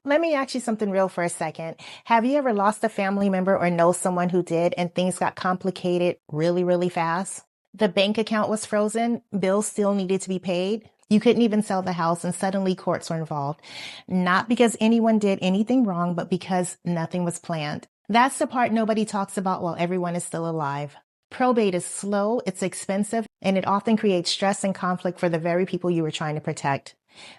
Let me ask you something real for a second. Have you ever lost a family member or know someone who did and things got complicated really, really fast? The bank account was frozen, bills still needed to be paid. You couldn't even sell the house and suddenly courts were involved. Not because anyone did anything wrong, but because nothing was planned. That's the part nobody talks about while everyone is still alive. Probate is slow, it's expensive, and it often creates stress and conflict for the very people you were trying to protect.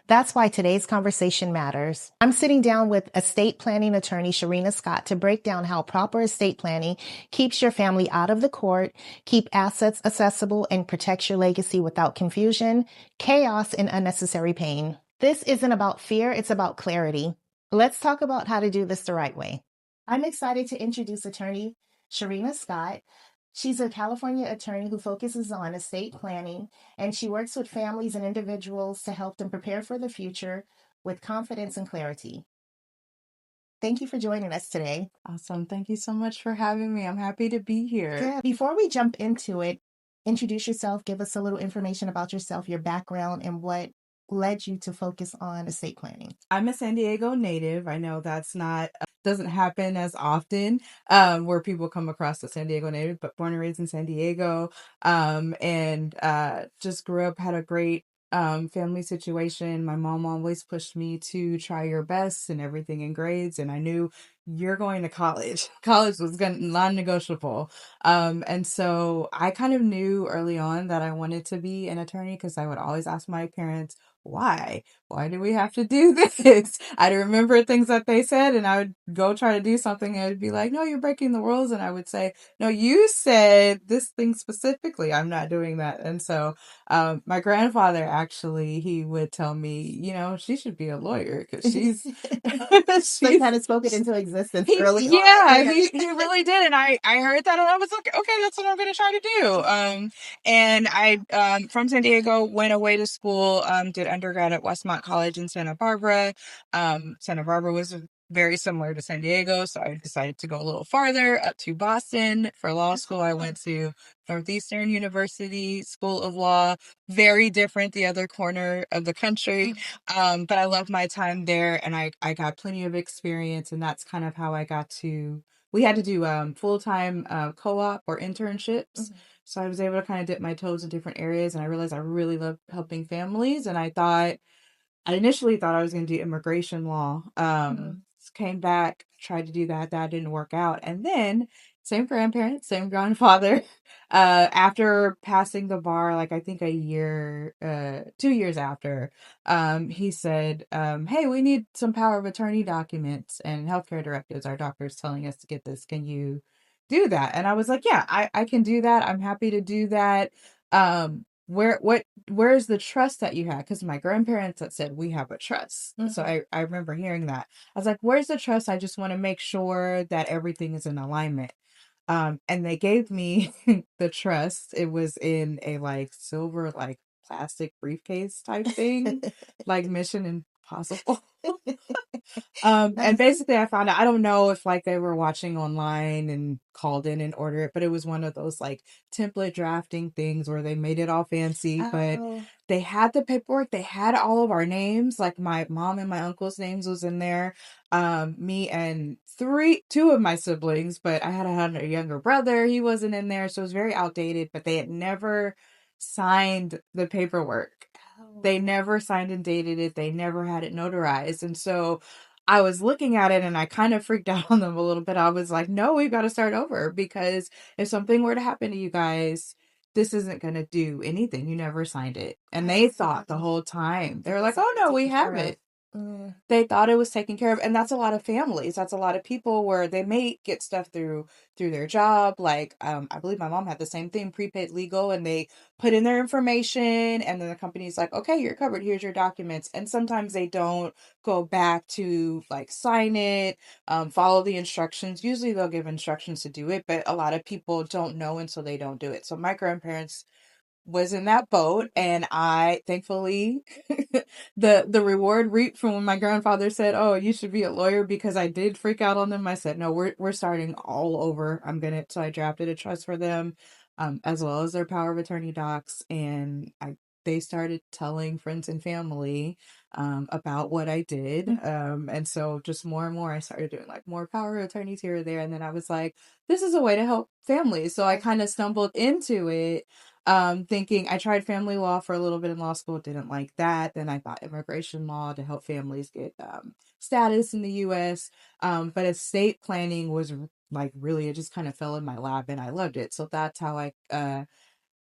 That's why today's conversation matters. I'm sitting down with estate planning attorney Sharyna Scott to break down how proper estate planning keeps your family out of the court, keep assets accessible, and protects your legacy without confusion, chaos, and unnecessary pain. This isn't about fear, it's about clarity. Let's talk about how to do this the right way. I'm excited to introduce attorney Sharyna Scott. She's a California attorney who focuses on estate planning, and she works with families and individuals to help them prepare for the future with confidence and clarity. Thank you for joining us today. Awesome. Thank you so much for having me. I'm happy to be here. Good. Before we jump into it, introduce yourself, give us a little information about yourself, your background, and what led you to focus on estate planning. I'm a San Diego native. I know that's not doesn't happen as often where people come across a San Diego native, but born and raised in San Diego, and just grew up, had a great family situation. My mom always pushed me to try your best and everything in grades, and I knew you're going to college. College was non-negotiable. And so I kind of knew early on that I wanted to be an attorney because I would always ask my parents, why do we have to do this? I'd remember things that they said and I would go try to do something and I'd be like, no, you're breaking the rules. And I would say, no, you said this thing specifically. I'm not doing that. And so my grandfather actually, he would tell me, she should be a lawyer because she's So you kind of spoke it into existence early yeah, on. he really did. And I heard that and I was like, okay, that's what I'm going to try to do. And I, from San Diego, went away to school, did undergrad at Westmont College in Santa Barbara. Santa Barbara was very similar to San Diego, so I decided to go a little farther up to Boston for law school. I went to Northeastern University School of Law, very different, the other corner of the country. But I loved my time there and I got plenty of experience, and that's kind of how I got to, we had to do full-time co-op or internships. So I was able to kind of dip my toes in different areas, and I realized I really loved helping families. And I initially thought I was going to do immigration law. Came back, tried to do that. That didn't work out. And then same grandparents, same grandfather. After passing the bar, like I think 2 years after, he said, hey, we need some power of attorney documents and healthcare directives. Our doctor's telling us to get this. Can you do that? And I was like, yeah, I can do that. I'm happy to do that. Where's the trust that you had? Because my grandparents had said we have a trust. So I remember hearing that. I was like, where's the trust? I just want to make sure that everything is in alignment. And they gave me the trust. It was in a like silver, like plastic briefcase type thing, like Mission Impossible. And basically I found out, I don't know if like they were watching online and called in and ordered it, but it was one of those like template drafting things where they made it all fancy, but they had the paperwork, they had all of our names, like my mom and my uncle's names was in there, me and two of my siblings, but I had a younger brother, he wasn't in there, so it was very outdated, but they had never signed the paperwork. They never signed and dated it. They never had it notarized. And so I was looking at it and I kind of freaked out on them a little bit. I was like, no, we've got to start over, because if something were to happen to you guys, this isn't going to do anything. You never signed it. And they thought the whole time, they were like, oh no, we have it. They thought it was taken care of. And that's a lot of families. That's a lot of people where they may get stuff through their job. Like, I believe my mom had the same thing, prepaid legal, and they put in their information and then the company's like, okay, you're covered. Here's your documents. And sometimes they don't go back to like sign it, follow the instructions. Usually they'll give instructions to do it, but a lot of people don't know, and so they don't do it. So my grandparents was in that boat, and I thankfully the reward reaped from when my grandfather said, oh, you should be a lawyer, because I did freak out on them. I said, no, we're starting all over. So I drafted a trust for them, as well as their power of attorney docs, and they started telling friends and family, about what I did. And so just more and more, I started doing like more power of attorneys here or there. And then I was like, this is a way to help families. So I kind of stumbled into it, thinking I tried family law for a little bit in law school, didn't like that. Then I thought immigration law to help families get status in the US. But estate planning was like really, it just kind of fell in my lap and I loved it. So that's how I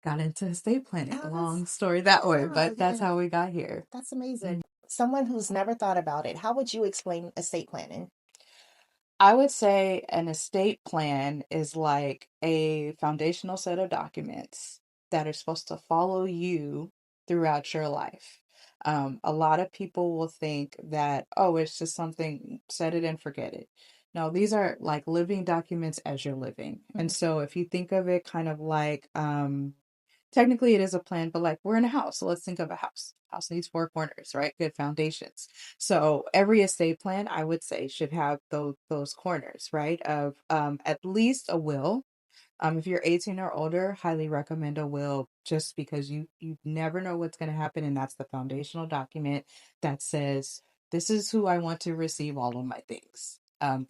got into estate planning. Oh, Long story that way, yeah, but that's yeah. how we got here. That's amazing. Someone who's never thought about it, how would you explain estate planning? I would say an estate plan is like a foundational set of documents that are supposed to follow you throughout your life. A lot of people will think that, oh, it's just something, set it and forget it. No, these are like living documents as you're living. And so if you think of it kind of like, technically it is a plan, but like we're in a house. So let's think of a house. House needs four corners, right? Good foundations. So every estate plan, I would say, should have those corners, right? Of at least a will. If you're 18 or older, highly recommend a will just because you never know what's going to happen. And that's the foundational document that says, this is who I want to receive all of my things.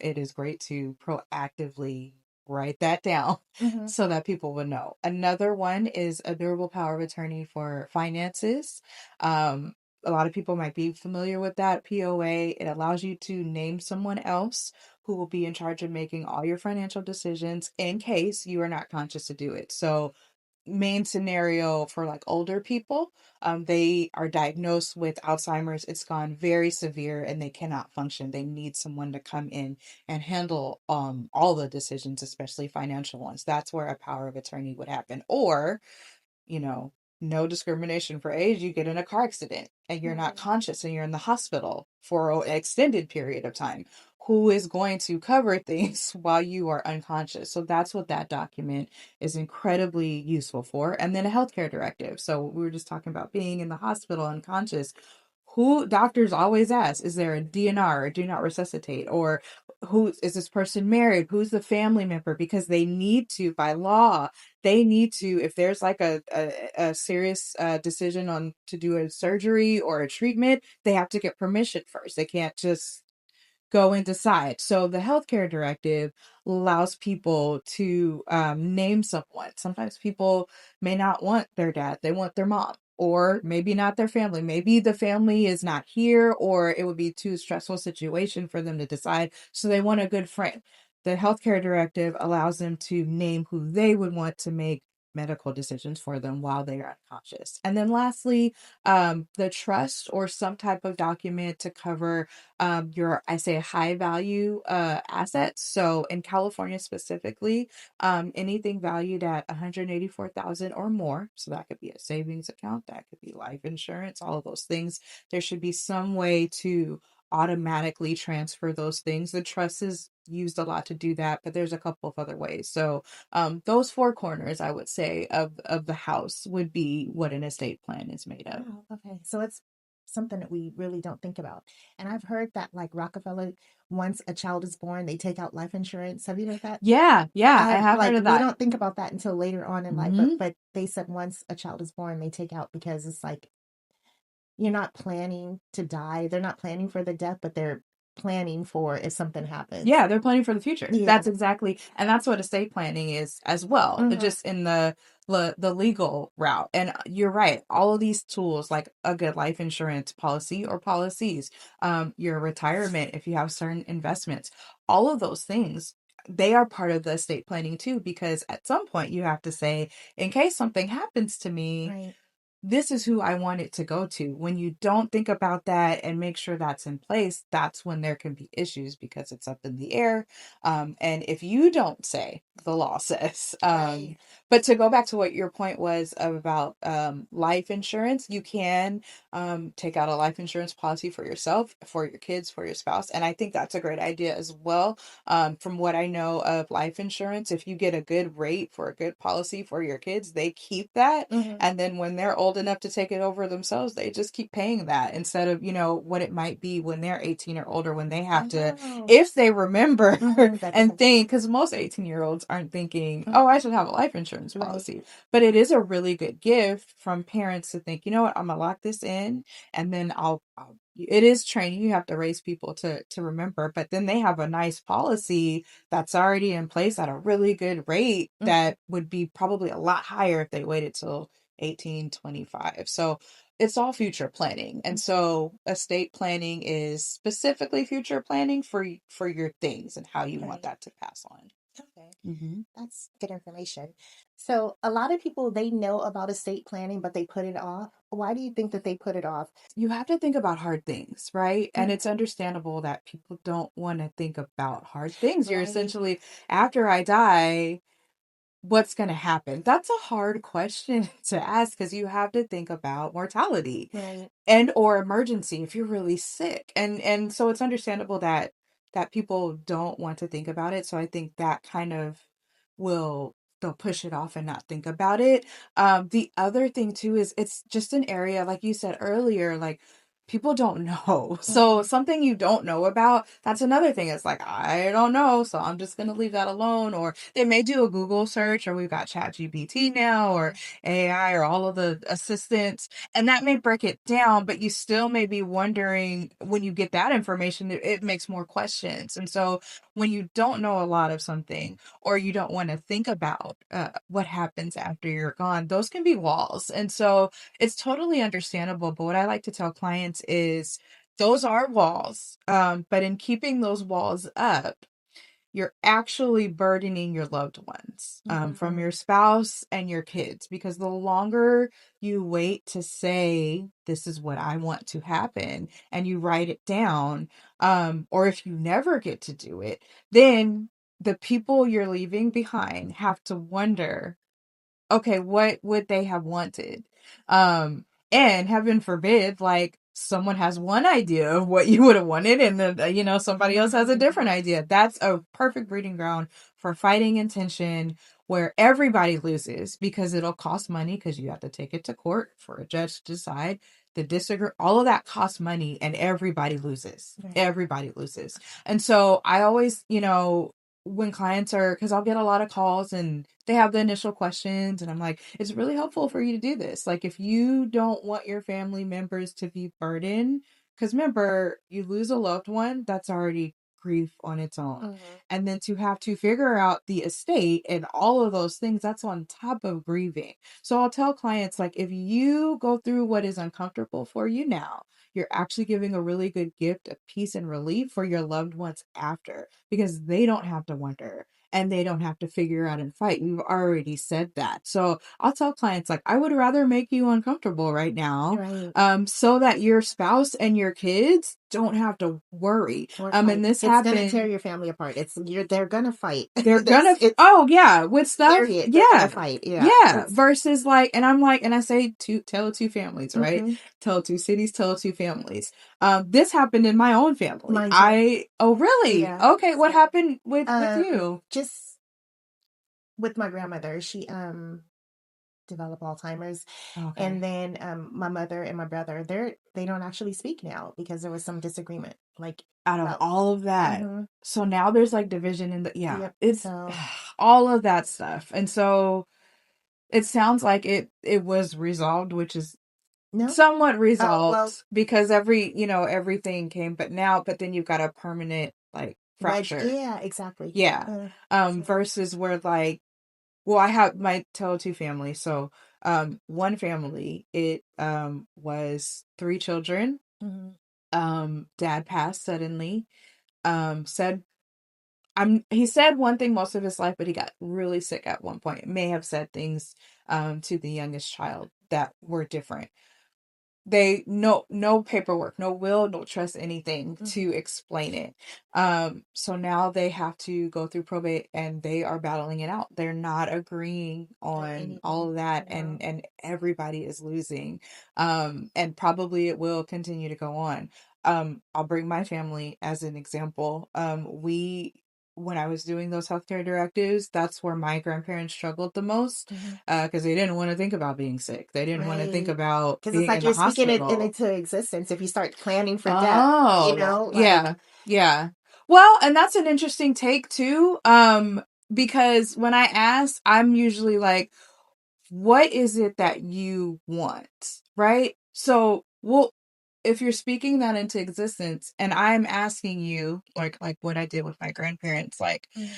It is great to proactively write that down so that people will know. Another one is a durable power of attorney for finances. A lot of people might be familiar with that POA. It allows you to name someone else who will be in charge of making all your financial decisions in case you are not conscious to do it. So main scenario for like older people, they are diagnosed with Alzheimer's. It's gone very severe and they cannot function. They need someone to come in and handle all the decisions, especially financial ones. That's where a power of attorney would happen. Or, you know, no discrimination for age, you get in a car accident and you're not conscious and you're in the hospital for an extended period of time. Who is going to cover things while you are unconscious? So that's what that document is incredibly useful for. And then a healthcare directive. So we were just talking about being in the hospital unconscious. Who doctors always ask, is there a DNR or do not resuscitate? Or who is this person married? Who's the family member? Because they need to, by law, they need to, if there's like a serious decision on to do a surgery or a treatment, they have to get permission first. They can't just go and decide. So the healthcare directive allows people to name someone. Sometimes people may not want their dad, they want their mom, or maybe not their family. Maybe the family is not here, or it would be too stressful situation for them to decide. So they want a good friend. The healthcare directive allows them to name who they would want to make medical decisions for them while they are unconscious. And then lastly, the trust or some type of document to cover your, I say, high value assets. So in California specifically, anything valued at 184,000 or more. So that could be a savings account, that could be life insurance, all of those things. There should be some way to automatically transfer those things. The trust is used a lot to do that, but there's a couple of other ways. So those four corners, I would say, of the house would be what an estate plan is made of. Wow, okay. So it's something that we really don't think about. And I've heard that like Rockefeller, once a child is born, they take out life insurance. Have you heard that? Yeah, I have Like heard of we that. don't think about that until later on in life, but they said once a child is born, they take out because it's like you're not planning to die. They're not planning for the death, but they're planning for if something happens. Yeah, they're planning for the future. Yeah. That's exactly, and that's what estate planning is as well, just in the legal route. And you're right, all of these tools, like a good life insurance policy or policies, your retirement, if you have certain investments, all of those things, they are part of the estate planning too, because at some point you have to say, in case something happens to me, Right. this is who I want it to go to. When you don't think about that and make sure that's in place, that's when there can be issues because it's up in the air. And if you don't say, the law says. Right. But to go back to what your point was about life insurance, you can take out a life insurance policy for yourself, for your kids, for your spouse. And I think that's a great idea as well. From what I know of life insurance, if you get a good rate for a good policy for your kids, they keep that. And then when they're older, old enough to take it over themselves, they just keep paying that instead of, what it might be when they're 18 or older, when they have to, Oh. if they remember That's and think, because most 18-year-olds aren't thinking, oh, I should have a life insurance right. policy. But it is a really good gift from parents to think, you know what, I'm gonna lock this in, and then it is training. You have to raise people to remember, but then they have a nice policy that's already in place at a really good rate that would be probably a lot higher if they waited till 18, 25. So it's all future planning. And so estate planning is specifically future planning for your things and how you want that to pass on. Okay. That's good information. So a lot of people, they know about estate planning, but they put it off. Why do you think that they put it off? You have to think about hard things, right? And it's understandable that people don't want to think about hard things. You're Right. essentially, after I die, what's going to happen? That's a hard question to ask because you have to think about mortality Right. and or emergency if you're really sick. And so it's understandable that people don't want to think about it. So I think that kind of they'll push it off and not think about it. The other thing too is it's just an area, like you said earlier, like people don't know. So something you don't know about, that's another thing. It's like, I don't know, so I'm just going to leave that alone. Or they may do a Google search, or we've got ChatGPT now, or AI, or all of the assistants, and that may break it down, but you still may be wondering when you get that information, it makes more questions. And so when you don't know a lot of something, or you don't want to think about what happens after you're gone, those can be walls. And so it's totally understandable. But what I like to tell clients is those are walls. But in keeping those walls up, you're actually burdening your loved ones, from your spouse and your kids, because the longer you wait to say, this is what I want to happen, and you write it down, or if you never get to do it, then the people you're leaving behind have to wonder, okay, what would they have wanted? And heaven forbid, like someone has one idea of what you would have wanted, and then, somebody else has a different idea. That's a perfect breeding ground for fighting and tension where everybody loses because it'll cost money because you have to take it to court for a judge to decide. The disagree, all of that costs money, and everybody loses. Everybody loses. And so I always, when clients are, because I'll get a lot of calls and they have the initial questions, and I'm like, it's really helpful for you to do this. Like, if you don't want your family members to be burdened, because remember, you lose a loved one, that's already grief on its own. And then to have to figure out the estate and all of those things, that's on top of grieving. So I'll tell clients, like, if you go through what is uncomfortable for you now, you're actually giving a really good gift of peace and relief for your loved ones after, because they don't have to wonder and they don't have to figure out and fight. We've already said that. So I'll tell clients, like, I would rather make you uncomfortable right now, so that your spouse and your kids don't have to worry. And this It's gonna happened. tear your family apart. They're gonna fight. They're gonna, oh yeah, with stuff. Period. They're gonna fight. Yeah. Yeah. Versus like, and I'm like, and I say tell two families, right? Tell two cities, tell two families. This happened in my own family. Mine too. Oh really? Yeah. Okay. What happened with you? Just with my grandmother. She developed Alzheimer's. Okay. And then my mother and my brother, they don't actually speak now because there was some disagreement. Like out of all of that. So now there's like division in the, Yep. it's So all of that stuff. And so it sounds like it was resolved, which is no. somewhat resolved, well, because everything came, but then you've got a permanent like fracture. yeah, exactly. Yeah. Versus where like, well, I have my Tele2 family. So one family, it was 3 children. Dad passed suddenly. He said one thing most of his life, but he got really sick at one point. May have said things to the youngest child that were different. They no paperwork, no will, no trust, anything to explain it. So now they have to go through probate, and they are battling it out. They're not agreeing on all of that, and everybody is losing. And probably it will continue to go on. I'll bring my family as an example. We when I was doing those healthcare directives, that's where my grandparents struggled the most, Mhm. because they didn't want to think about being sick. They didn't want to think Right. about Because it's being like in the you're speaking it hospital. into existence if you start planning for death, Oh, like, yeah, yeah. Well, and that's an interesting take too. Because when I ask, I'm usually like, what is it that you want? Right? So, well, if you're speaking that into existence and I'm asking you, like what I did with my grandparents, like, Mhm.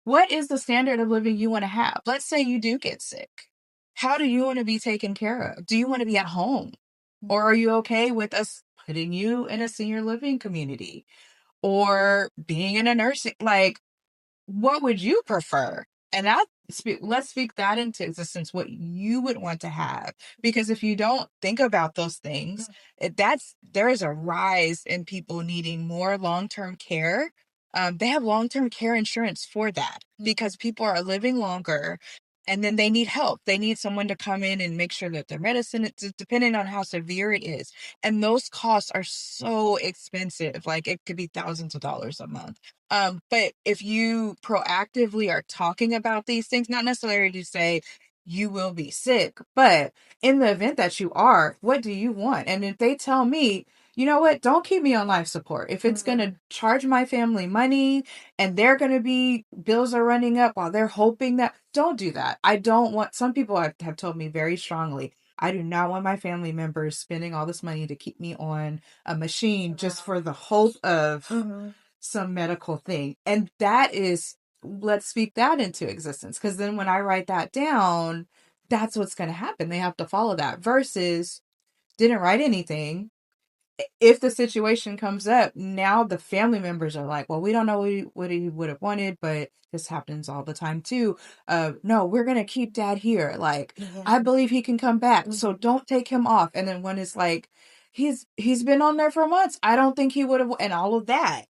what is the standard of living you want to have? Let's say you do get sick. How do you want to be taken care of? Do you want to be at home? Or are you okay with us putting you in a senior living community or being in a nursing? Like, what would you prefer? And let's speak that into existence, what you would want to have. Because if you don't think about those things, there is a rise in people needing more long-term care. They have long-term care insurance for that because people are living longer and then they need help. They need someone to come in and make sure that their medicine, it's depending on how severe it is. And those costs are so expensive. Like it could be thousands of dollars a month. But if you proactively are talking about these things, not necessarily to say you will be sick, but in the event that you are, what do you want? And if they tell me, you know what, don't keep me on life support. If it's going to charge my family money and they're going to be, bills are running up while they're hoping that, don't do that. I don't want, some people have told me very strongly, I do not want my family members spending all this money to keep me on a machine just for the hope of some medical thing. And that is, let's speak that into existence. Because then when I write that down, that's what's going to happen. They have to follow that versus didn't write anything. If the situation comes up, now the family members are like, well, we don't know what he would have wanted, but this happens all the time too. No, we're going to keep dad here. Like, I believe he can come back. So don't take him off. And then when it's like, he's been on there for months. I don't think he would have, and all of that.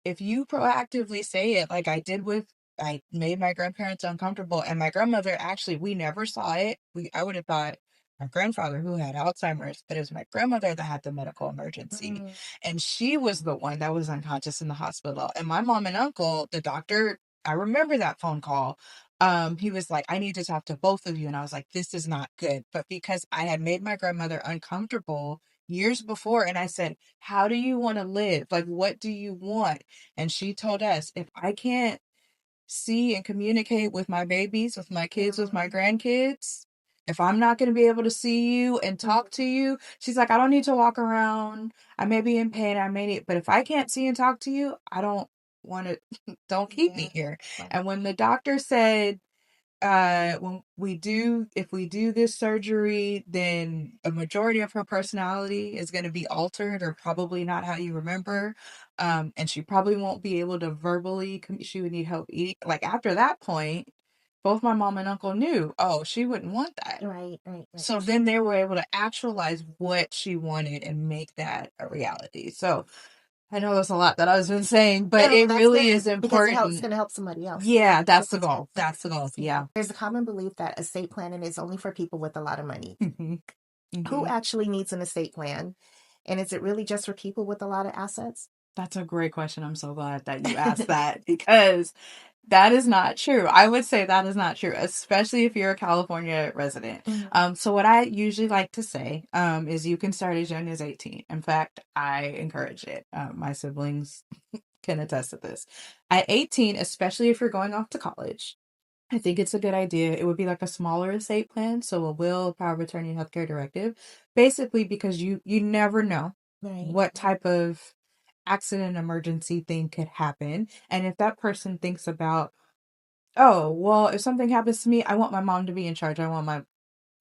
If you proactively say it like I did with, I made my grandparents uncomfortable, and my grandmother, actually, we never saw it. I would have thought my grandfather, who had Alzheimer's, but it was my grandmother that had the medical emergency. And she was the one that was unconscious in the hospital. And my mom and uncle, the doctor, I remember that phone call. He was like, I need to talk to both of you. And I was like, this is not good. But because I had made my grandmother uncomfortable years before, and I said, how do you want to live? Like, what do you want? And she told us, if I can't see and communicate with my babies, with my kids, with my grandkids, if I'm not going to be able to see you and talk to you, she's like, I don't need to walk around. I may be in pain. I may need, but if I can't see and talk to you, I don't want to, don't keep me here. And when the doctor said, when we do if we do this surgery, then a majority of her personality is going to be altered or probably not how you remember, and she probably won't be able to verbally she would need help eating. Like after that point, both my mom and uncle knew, oh, she wouldn't want that. Right, right, right. So then they were able to actualize what she wanted and make that a reality. So I know that's a lot that I was been saying, but No, it that's really good is because it's important. going to help somebody else. Yeah, that's the goal. That's the goal. Yeah. There's a common belief that estate planning is only for people with a lot of money. hmm Who hmm actually needs an estate plan? And is it really just for people with a lot of assets? That's a great question. I'm so glad that you asked that because that is not true. I would say that is not true, especially if you're a California resident. So what I usually like to say is you can start as young as 18. In fact, I encourage it. My siblings can attest to this. At 18, especially if you're going off to college, I think it's a good idea. It would be like a smaller estate plan, so a will, power of attorney, healthcare directive, basically because you never know Right. what type of accident emergency thing could happen. And if that person thinks about, oh, well, if something happens to me, I want my mom to be in charge. I want my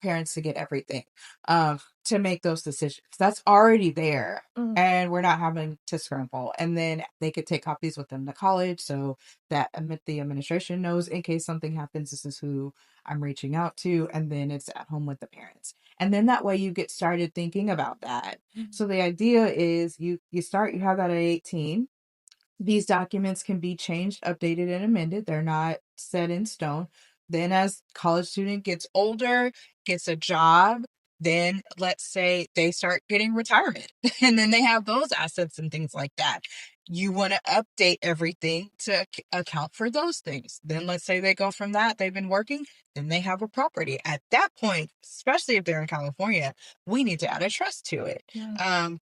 parents to get everything, to make those decisions. That's already there. And we're not having to scramble. And then they could take copies with them to college so that the administration knows in case something happens, this is who I'm reaching out to. And then it's at home with the parents. And then that way you get started thinking about that. So the idea is you have that at 18. These documents can be changed, updated, and amended. They're not set in stone. Then, as college student gets older, gets a job, then let's say they start getting retirement, and then they have those assets and things like that. you want to update everything to account for those things. Then let's say they go from that, they've been working, then they have a property. At that point, especially if they're in California, we need to add a trust to it.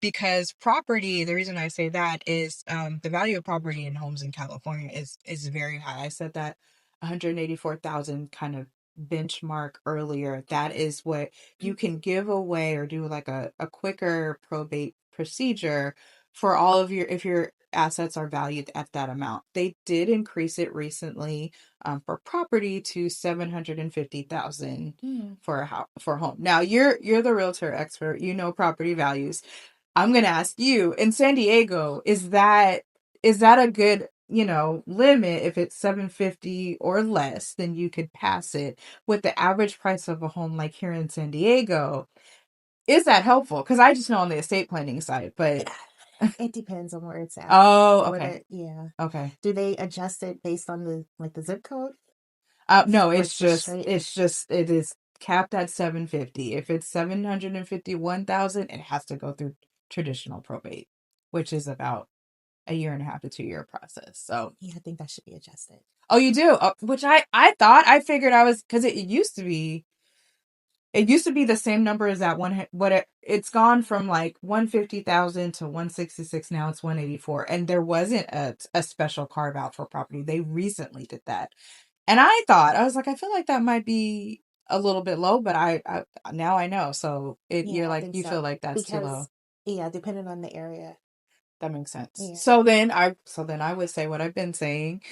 Because property, the reason I say that is the value of property in homes in California is very high. I said that 184,000 kind of benchmark earlier. That is what you can give away or do like a quicker probate procedure for all of your, if your assets are valued at that amount. They did increase it recently for property to 750,000 for a house, for a home. Now you're the realtor expert, you know property values. I'm gonna ask you, in San Diego, is that a good, limit? If it's 750 or less, then you could pass it. With the average price of a home like here in San Diego, is that helpful? Because I just know on the estate planning side, but It depends on where it's at. oh, okay. Yeah. Okay. Do they adjust it based on the zip code? No, Or it's it's just just straight? it is capped at 750. If it's 751,000, it has to go through traditional probate, which is about a year and a half to 2 year process. So Yeah, I think that should be adjusted. oh, you do? Which I thought, I figured I was, because it used to be the same number as that one, but it's gone from like 150,000 to 166. Now it's 184, and there wasn't a special carve out for property. They recently did that, and I was like, I feel like that might be a little bit low, but I now I know. So Yeah, you're I like, think you feel so. like that's too low. Because, yeah, depending on the area. That makes sense. Yeah. So then I would say what I've been saying,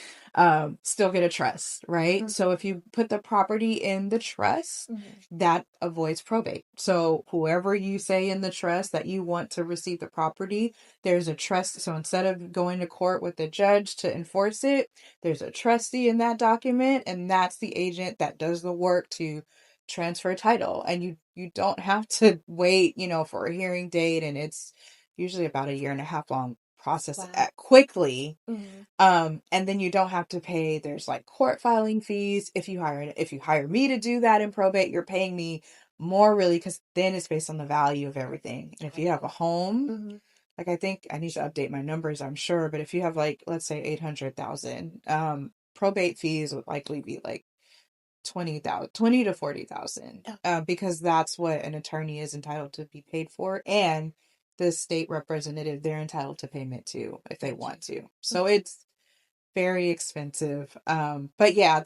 still get a trust, right? So if you put the property in the trust, that avoids probate. So whoever you say in the trust that you want to receive the property, there's a trust. So instead of going to court with the judge to enforce it, there's a trustee in that document, and that's the agent that does the work to transfer title. And you don't have to wait, for a hearing date, and it's usually about a year and a half long process. Wow. Quickly. And then you don't have to pay, there's like court filing fees. If you hire me to do that in probate, you're paying me more, really, because then it's based on the value of everything. And if you have a home, like, I think I need to update my numbers, I'm sure, but if you have, like, let's say 800,000, probate fees would likely be like 20 to 40,000, because that's what an attorney is entitled to be paid for, and the state representative, they're entitled to payment too if they want to. So it's very expensive. But yeah,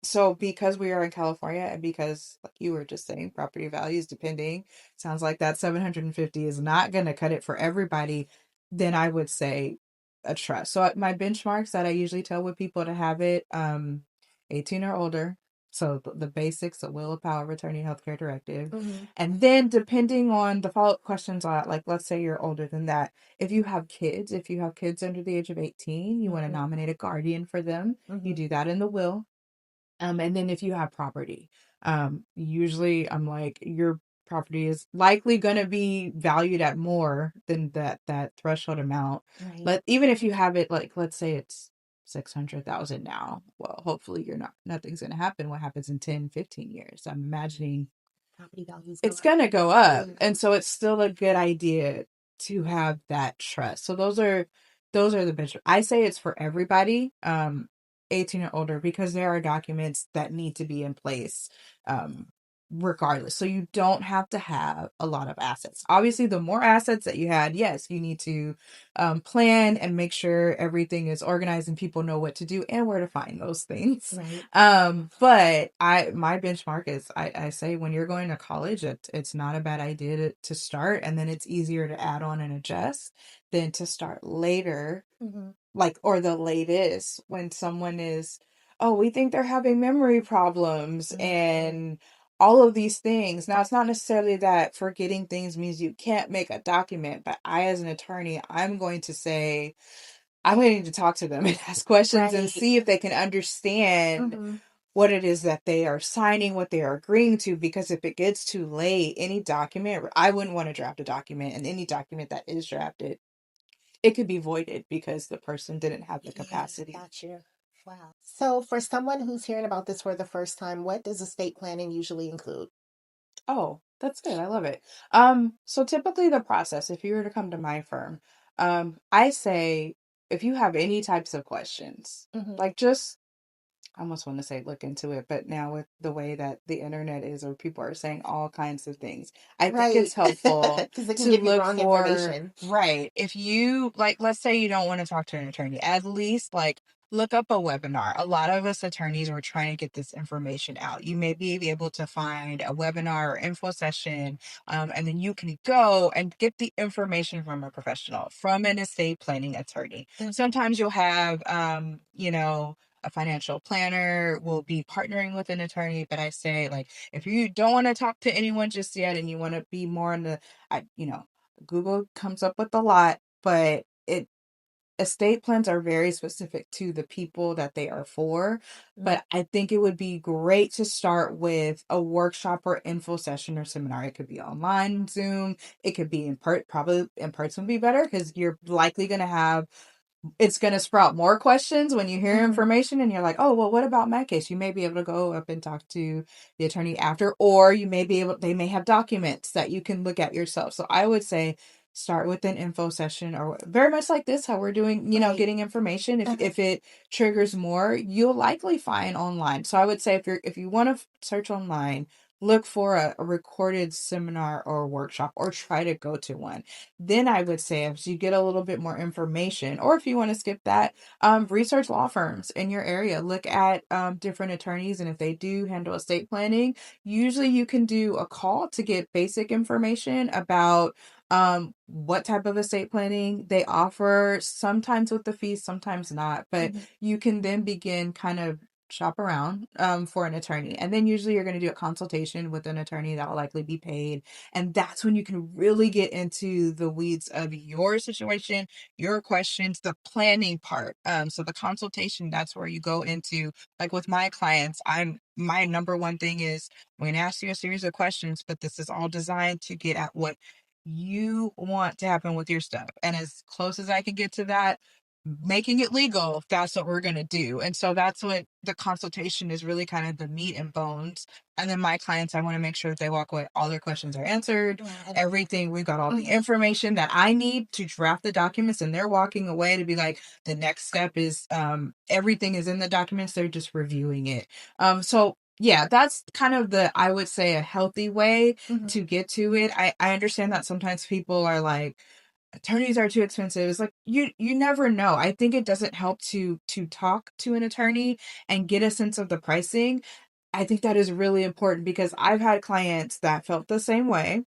so because we are in California, and because, like you were just saying, property values depending, sounds like that 750 is not going to cut it for everybody. Then I would say a trust. So my benchmarks that I usually tell with people to have it, 18 or older. So the basics, a will, of power of attorney, healthcare directive. And then depending on the follow-up questions, like, let's say you're older than that. If you have kids under the age of 18, you want to nominate a guardian for them. You do that in the will. And then if you have property, usually I'm like, your property is likely going to be valued at more than that threshold amount. Right. But even if you have it, like, let's say it's 600,000 now, well, hopefully nothing's going to happen. What happens in 10, 15 years? I'm imagining Property values it's going to go up. And so it's still a good idea to have that trust. So those are the benchmarks. I say it's for everybody, 18 or older, because there are documents that need to be in place, regardless. So you don't have to have a lot of assets. Obviously, the more assets that you had, yes, you need to plan and make sure everything is organized and people know what to do and where to find those things. Right. But my benchmark is, I say, when you're going to college, it's not a bad idea to start, and then it's easier to add on and adjust than to start later, like, or the latest, when someone is, oh, we think they're having memory problems and all of these things. Now, it's not necessarily that forgetting things means you can't make a document, but I, as an attorney, I'm going to say, I'm going to need to talk to them and ask questions and see if they can understand what it is that they are signing, what they are agreeing to. Because if it gets too late, any document, I wouldn't want to draft a document, and any document that is drafted, it could be voided because the person didn't have the capacity. Got you. Wow. So for someone who's hearing about this for the first time, what does estate planning usually include? Oh, that's good. I love it. So typically the process, if you were to come to my firm, I say if you have any types of questions, Mm-hmm. like just I almost want to say look into it, but now with the way that the internet is, or people are saying all kinds of things, I think Right. it's helpful Because it can to give you look wrong for, information. right. If you, like, let's say you don't want to talk to an attorney, at least like look up a webinar. A lot of us attorneys are trying to get this information out. You may be able to find a webinar or info session, and then you can go and get the information from a professional, from an estate planning attorney. Sometimes you'll have, a financial planner will be partnering with an attorney, but I say, like, if you don't want to talk to anyone just yet and you want to be more in the, Google comes up with a lot, but estate plans are very specific to the people that they are for. But I think it would be great to start with a workshop or info session or seminar. It could be online, Zoom. It could be probably in person would be better, because you're likely going to have, it's going to sprout more questions when you hear information and you're like, oh, well, what about my case? You may be able to go up and talk to the attorney after, or you may be able, they may have documents that you can look at yourself. So I would say start with an info session, or very much like this, how we're doing, Right. getting information. If it triggers more, you'll likely find online. So I would say if you want to search online, look for a recorded seminar or workshop, or try to go to one. Then I would say, as you get a little bit more information, or if you want to skip that, research law firms in your area. Look at different attorneys, and if they do handle estate planning, usually you can do a call to get basic information about what type of estate planning they offer, sometimes with the fees, sometimes not, but you can then begin kind of shop around for an attorney, and then usually you're going to do a consultation with an attorney that will likely be paid, and that's when you can really get into the weeds of your situation, your questions, the planning part. So the consultation, that's where you go into, like with my clients, my number one thing is, I'm going to ask you a series of questions, but this is all designed to get at what you want to happen with your stuff. And as close as I can get to that, making it legal, that's what we're going to do. And so that's what the consultation is, really kind of the meat and bones. And then my clients, I want to make sure that they walk away, all their questions are answered, everything, we've got all the information that I need to draft the documents, and they're walking away to be like, the next step is everything is in the documents, they're just reviewing it. So yeah, that's kind of I would say, a healthy way to get to it. I understand that sometimes people are like, attorneys are too expensive. It's like, you never know. I think it doesn't help to talk to an attorney and get a sense of the pricing. I think that is really important, because I've had clients that felt the same way.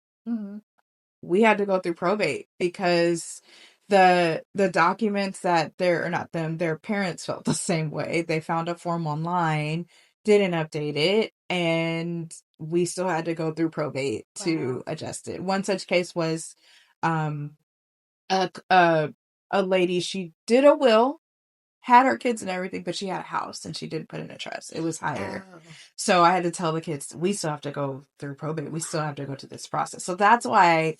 We had to go through probate because the documents that they're, or not them, their parents felt the same way. They found a form online, didn't update it, and we still had to go through probate to adjust it. One such case was um a lady, she did a will, had her kids and everything, but she had a house and she didn't put in a trust. It was higher. So I had to tell the kids, we still have to go through probate. We still have to go to this process. So that's why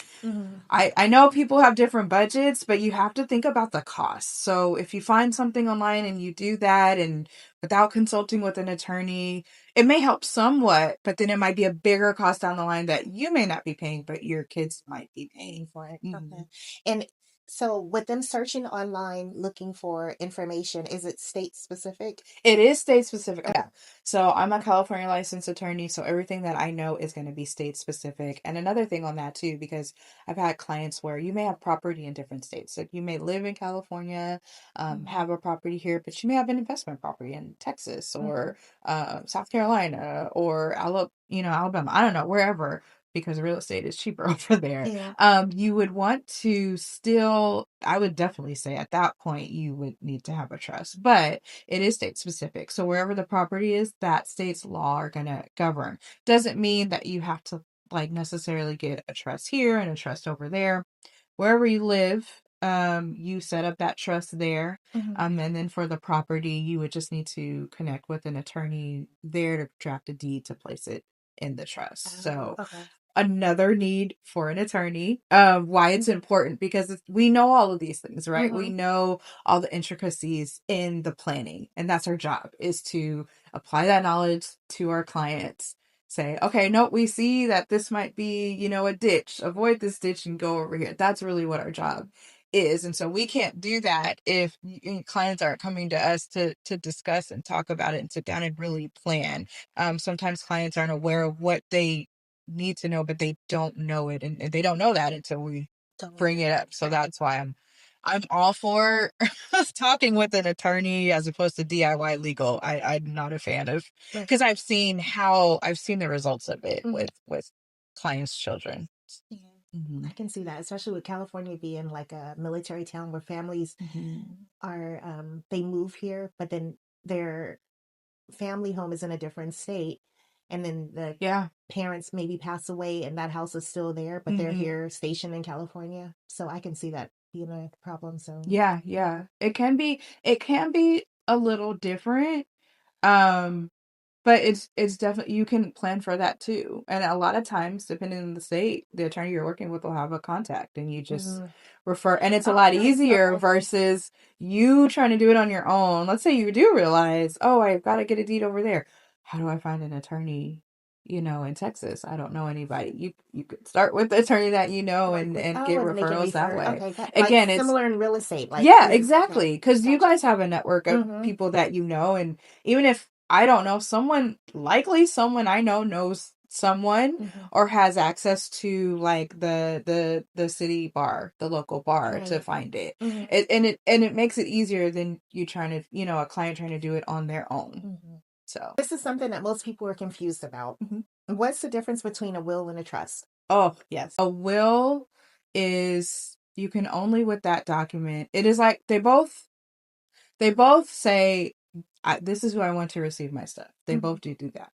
I know people have different budgets, but you have to think about the cost. So if you find something online and you do that, and without consulting with an attorney, it may help somewhat, but then it might be a bigger cost down the line that you may not be paying, but your kids might be paying For it. Okay. And so with them searching online looking for information, is it state specific? It is state specific. Yeah. So I'm a California licensed attorney, so everything that I know is going to be state specific. And another thing on that too, because I've had clients where you may have property in different states. Like you may live in California, have a property here, but you may have an investment property in Texas or South Carolina or Alabama. I don't know, wherever, because real estate is cheaper over there. You would want to still, I would definitely say at that point, you would need to have a trust, but it is state specific. So wherever the property is, that state's law are going to govern. Doesn't mean that you have to like necessarily get a trust here and a trust over there. Wherever you live, you set up that trust there. And then for the property, you would just need to connect with an attorney there to draft a deed to place it in the trust. So another need for an attorney, why it's important, because we know all of these things, right? We know all the intricacies in the planning, and that's our job, is to apply that knowledge to our clients. Say, okay, no, we see that this might be, a ditch, avoid this ditch and go over here. That's really what our job is. And so we can't do that if clients aren't coming to us to discuss and talk about it and sit down and really plan. Sometimes clients aren't aware of what they need to know, but they don't know it, and they don't know that until we bring it up. So that's why I'm all for talking with an attorney as opposed to DIY legal. I'm not a fan of, because I've seen the results of it with clients' children. Yeah. I can see that, especially with California being like a military town where families are they move here, but then their family home is in a different state, and then the parents maybe pass away and that house is still there, but they're here stationed in California. So I can see that being a problem. So yeah, it can be a little different. But it's definitely, you can plan for that too. And a lot of times, depending on the state, the attorney you're working with will have a contact, and you just refer. And it's a lot easier versus you trying to do it on your own. Let's say you do realize, oh, I've got to get a deed over there. How do I find an attorney, in Texas? I don't know anybody. You could start with the attorney that you know, and get referrals that way. Okay, Again, it's similar in real estate. Yeah, exactly. Because you guys have a network of people that you know, and even if I don't know someone, likely someone I know knows someone or has access to like the city bar, the local bar, to find it. It makes it easier than you trying to, a client trying to do it on their own. So this is something that most people are confused about. What's the difference between a will and a trust? Oh, yes. A will is, you can only with that document. It is like they both say, this is who I want to receive my stuff. They both do that.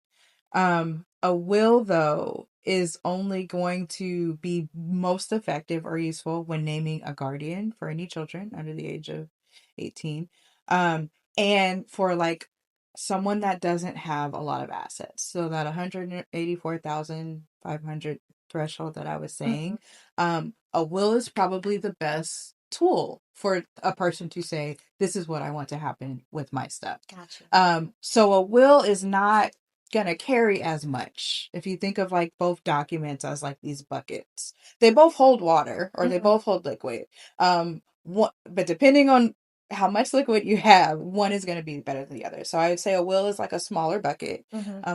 A will, though, is only going to be most effective or useful when naming a guardian for any children under the age of 18. And for like someone that doesn't have a lot of assets. So that 184,500 threshold that I was saying, a will is probably the best tool for a person to say, this is what I want to happen with my stuff. Gotcha. So a will is not gonna carry as much. If you think of like both documents as like these buckets, they both hold water or they both hold liquid. But depending on how much liquid you have, one is going to be better than the other. So I would say a will is like a smaller bucket.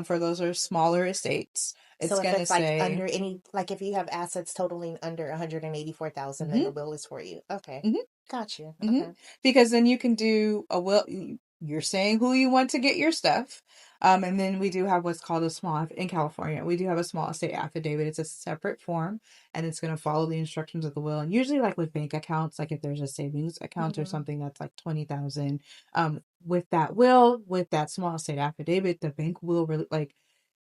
For those are smaller estates. It's so if going to it's like say under any, like if you have assets totaling under 184,000, then the will is for you. Okay. Gotcha. Okay. Because then you can do a will. You're saying who you want to get your stuff. And then we do have what's called in California, we do have a small estate affidavit. It's a separate form, and it's going to follow the instructions of the will. And usually like with bank accounts, like if there's a savings account or something that's like 20,000, with that will, with that small estate affidavit, the bank will really like,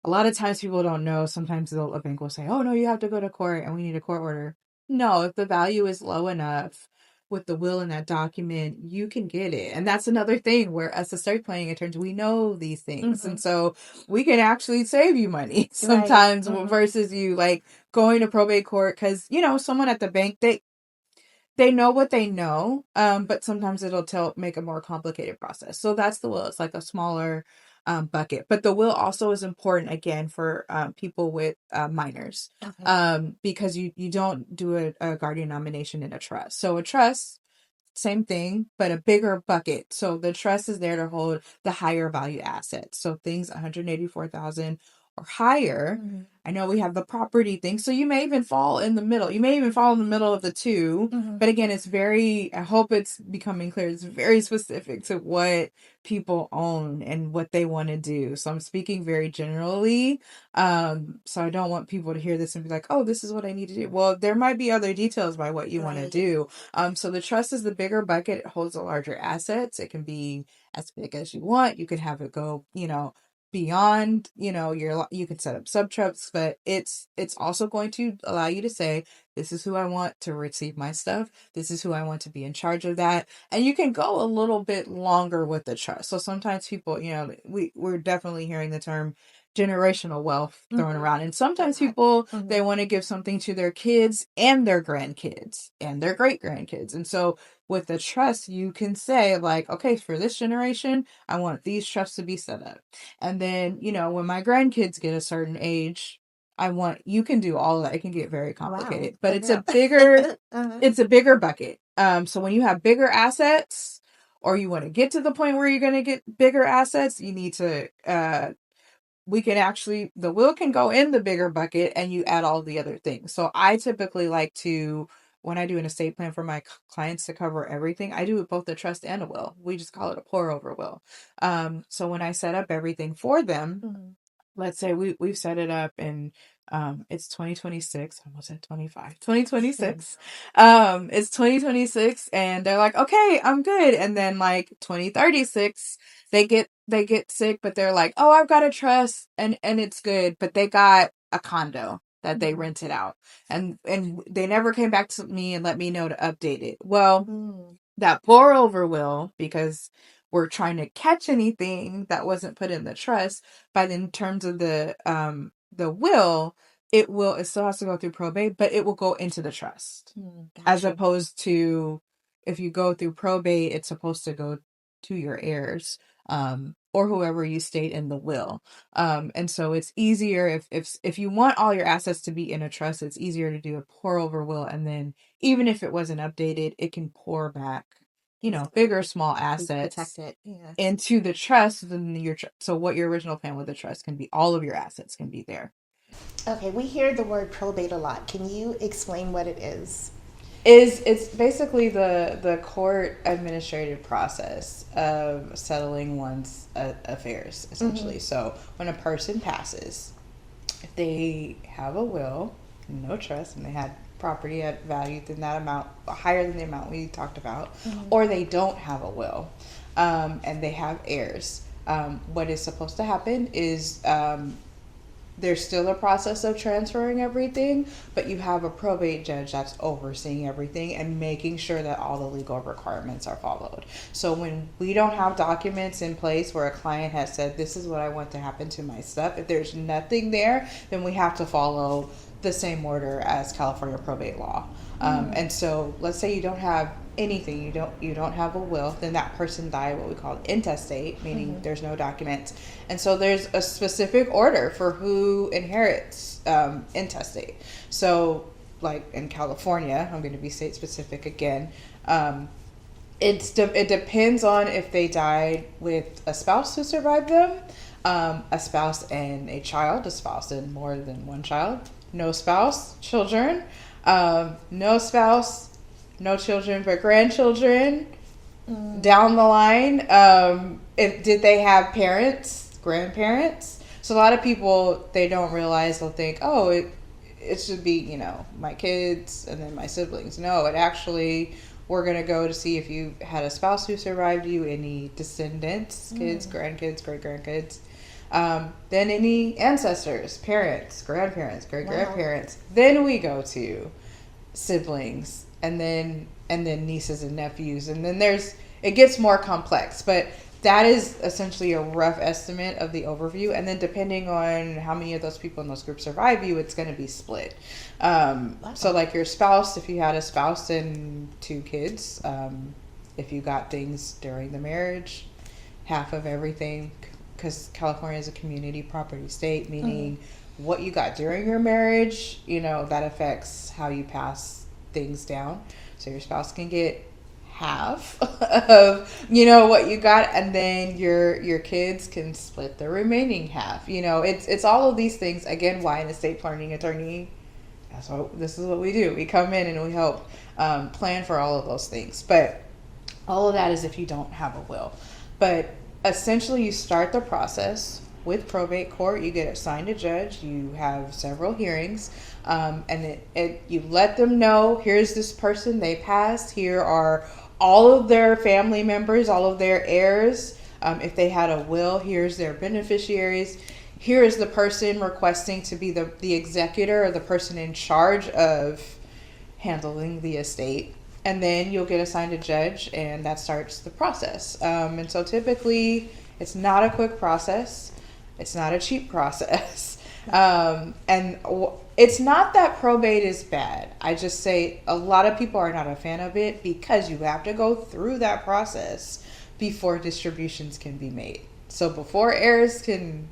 a lot of times people don't know. Sometimes a bank will say, oh no, you have to go to court and we need a court order. No, if the value is low enough with the will in that document, you can get it. And that's another thing where as estate planning attorneys, we know these things. And so we can actually save you money sometimes versus you like going to probate court because, someone at the bank, they know what they know, but sometimes it'll make a more complicated process. So that's the will. It's like a smaller bucket. But the will also is important, again, for people with minors, because you don't do a guardian nomination in a trust. So a trust, same thing, but a bigger bucket. So the trust is there to hold the higher value assets. So things 184,000 or higher. I know we have the property thing. So you may even fall in the middle. You may even fall in the middle of the two. But again, I hope it's becoming clear. It's very specific to what people own and what they want to do. So I'm speaking very generally. So I don't want people to hear this and be like, oh, this is what I need to do. Well, there might be other details by what you want to do. So the trust is the bigger bucket. It holds the larger assets. It can be as big as you want. You could have it go, beyond, you can set up sub trusts, but it's also going to allow you to say, this is who I want to receive my stuff. This is who I want to be in charge of that. And you can go a little bit longer with the trust. So sometimes people, we're definitely hearing the term generational wealth thrown around. And sometimes people, they want to give something to their kids and their grandkids and their great grandkids. And so with the trust, you can say like, okay, for this generation, I want these trusts to be set up. And then, when my grandkids get a certain age, you can do all of that. It can get very complicated, but it's a bigger, it's a bigger bucket. So when you have bigger assets, or you want to get to the point where you're going to get bigger assets, you need to, the will can go in the bigger bucket and you add all the other things. So I typically like to, when I do an estate plan for my clients to cover everything, I do both the trust and a will. We just call it a pour over will. So when I set up everything for them, let's say we've set it up and it's 2026. I almost said 25. 2026. It's 2026 and they're like, okay, I'm good. And then like 2036, they get sick, but they're like, oh, I've got a trust and it's good. But they got a condo that they rented out and they never came back to me and let me know to update it. Well, that pour over will, because we're trying to catch anything that wasn't put in the trust, but in terms of the will, it still has to go through probate, but it will go into the trust. As opposed to if you go through probate, it's supposed to go to your heirs, or whoever you state in the will. And so it's easier if you want all your assets to be in a trust, it's easier to do a pour over will, and then even if it wasn't updated, it can pour back, big or small assets Protect it. into the trust. Then so what your original plan with the trust can be, all of your assets can be there. Okay, we hear the word probate a lot. Can you explain what it is? It's basically the court administrative process of settling one's affairs, essentially. So when a person passes, if they have a will, no trust, and they had property at value than that amount, higher than the amount we talked about, or they don't have a will, and they have heirs, what is supposed to happen is there's still a process of transferring everything, but you have a probate judge that's overseeing everything and making sure that all the legal requirements are followed. So when we don't have documents in place where a client has said, this is what I want to happen to my stuff, if there's nothing there, then we have to follow the same order as California probate law. And so let's say you don't have anything, you don't have a will, then that person died what we call intestate, meaning there's no documents. And so there's a specific order for who inherits intestate. So like in California, I'm going to be state specific again, it depends on if they died with a spouse who survived them, a spouse and a child, a spouse and more than one child, no spouse, children, no spouse, no children but grandchildren, down the line. Did they have parents, grandparents? So a lot of people, they don't realize, they'll think, oh, it should be, my kids and then my siblings. No, it actually, we're going to go to see if you had a spouse who survived you, any descendants, kids, grandkids, great-grandkids. Then any ancestors, parents, grandparents, great-grandparents. Wow. Then we go to siblings, and then nieces and nephews, and then it gets more complex, but that is essentially a rough estimate of the overview. And then depending on how many of those people in those groups survive you, it's going to be split. So like your spouse, if you had a spouse and 2 kids, if you got things during the marriage, half of everything, because California is a community property state, meaning what you got during your marriage, that affects how you pass things down. So your spouse can get half of what you got, and then your kids can split the remaining half. It's all of these things. Again, why an estate planning attorney, this is what we do. We come in and we help plan for all of those things. But all of that is if you don't have a will. But essentially you start the process with probate court. You get assigned a judge, you have several hearings, and you let them know, here's this person, they passed, here are all of their family members, all of their heirs. If they had a will, here's their beneficiaries. Here is the person requesting to be the executor or the person in charge of handling the estate. And then you'll get assigned a judge, and that starts the process. And so typically it's not a quick process. It's not a cheap process. And it's not that probate is bad. I just say a lot of people are not a fan of it because you have to go through that process before distributions can be made. So before heirs can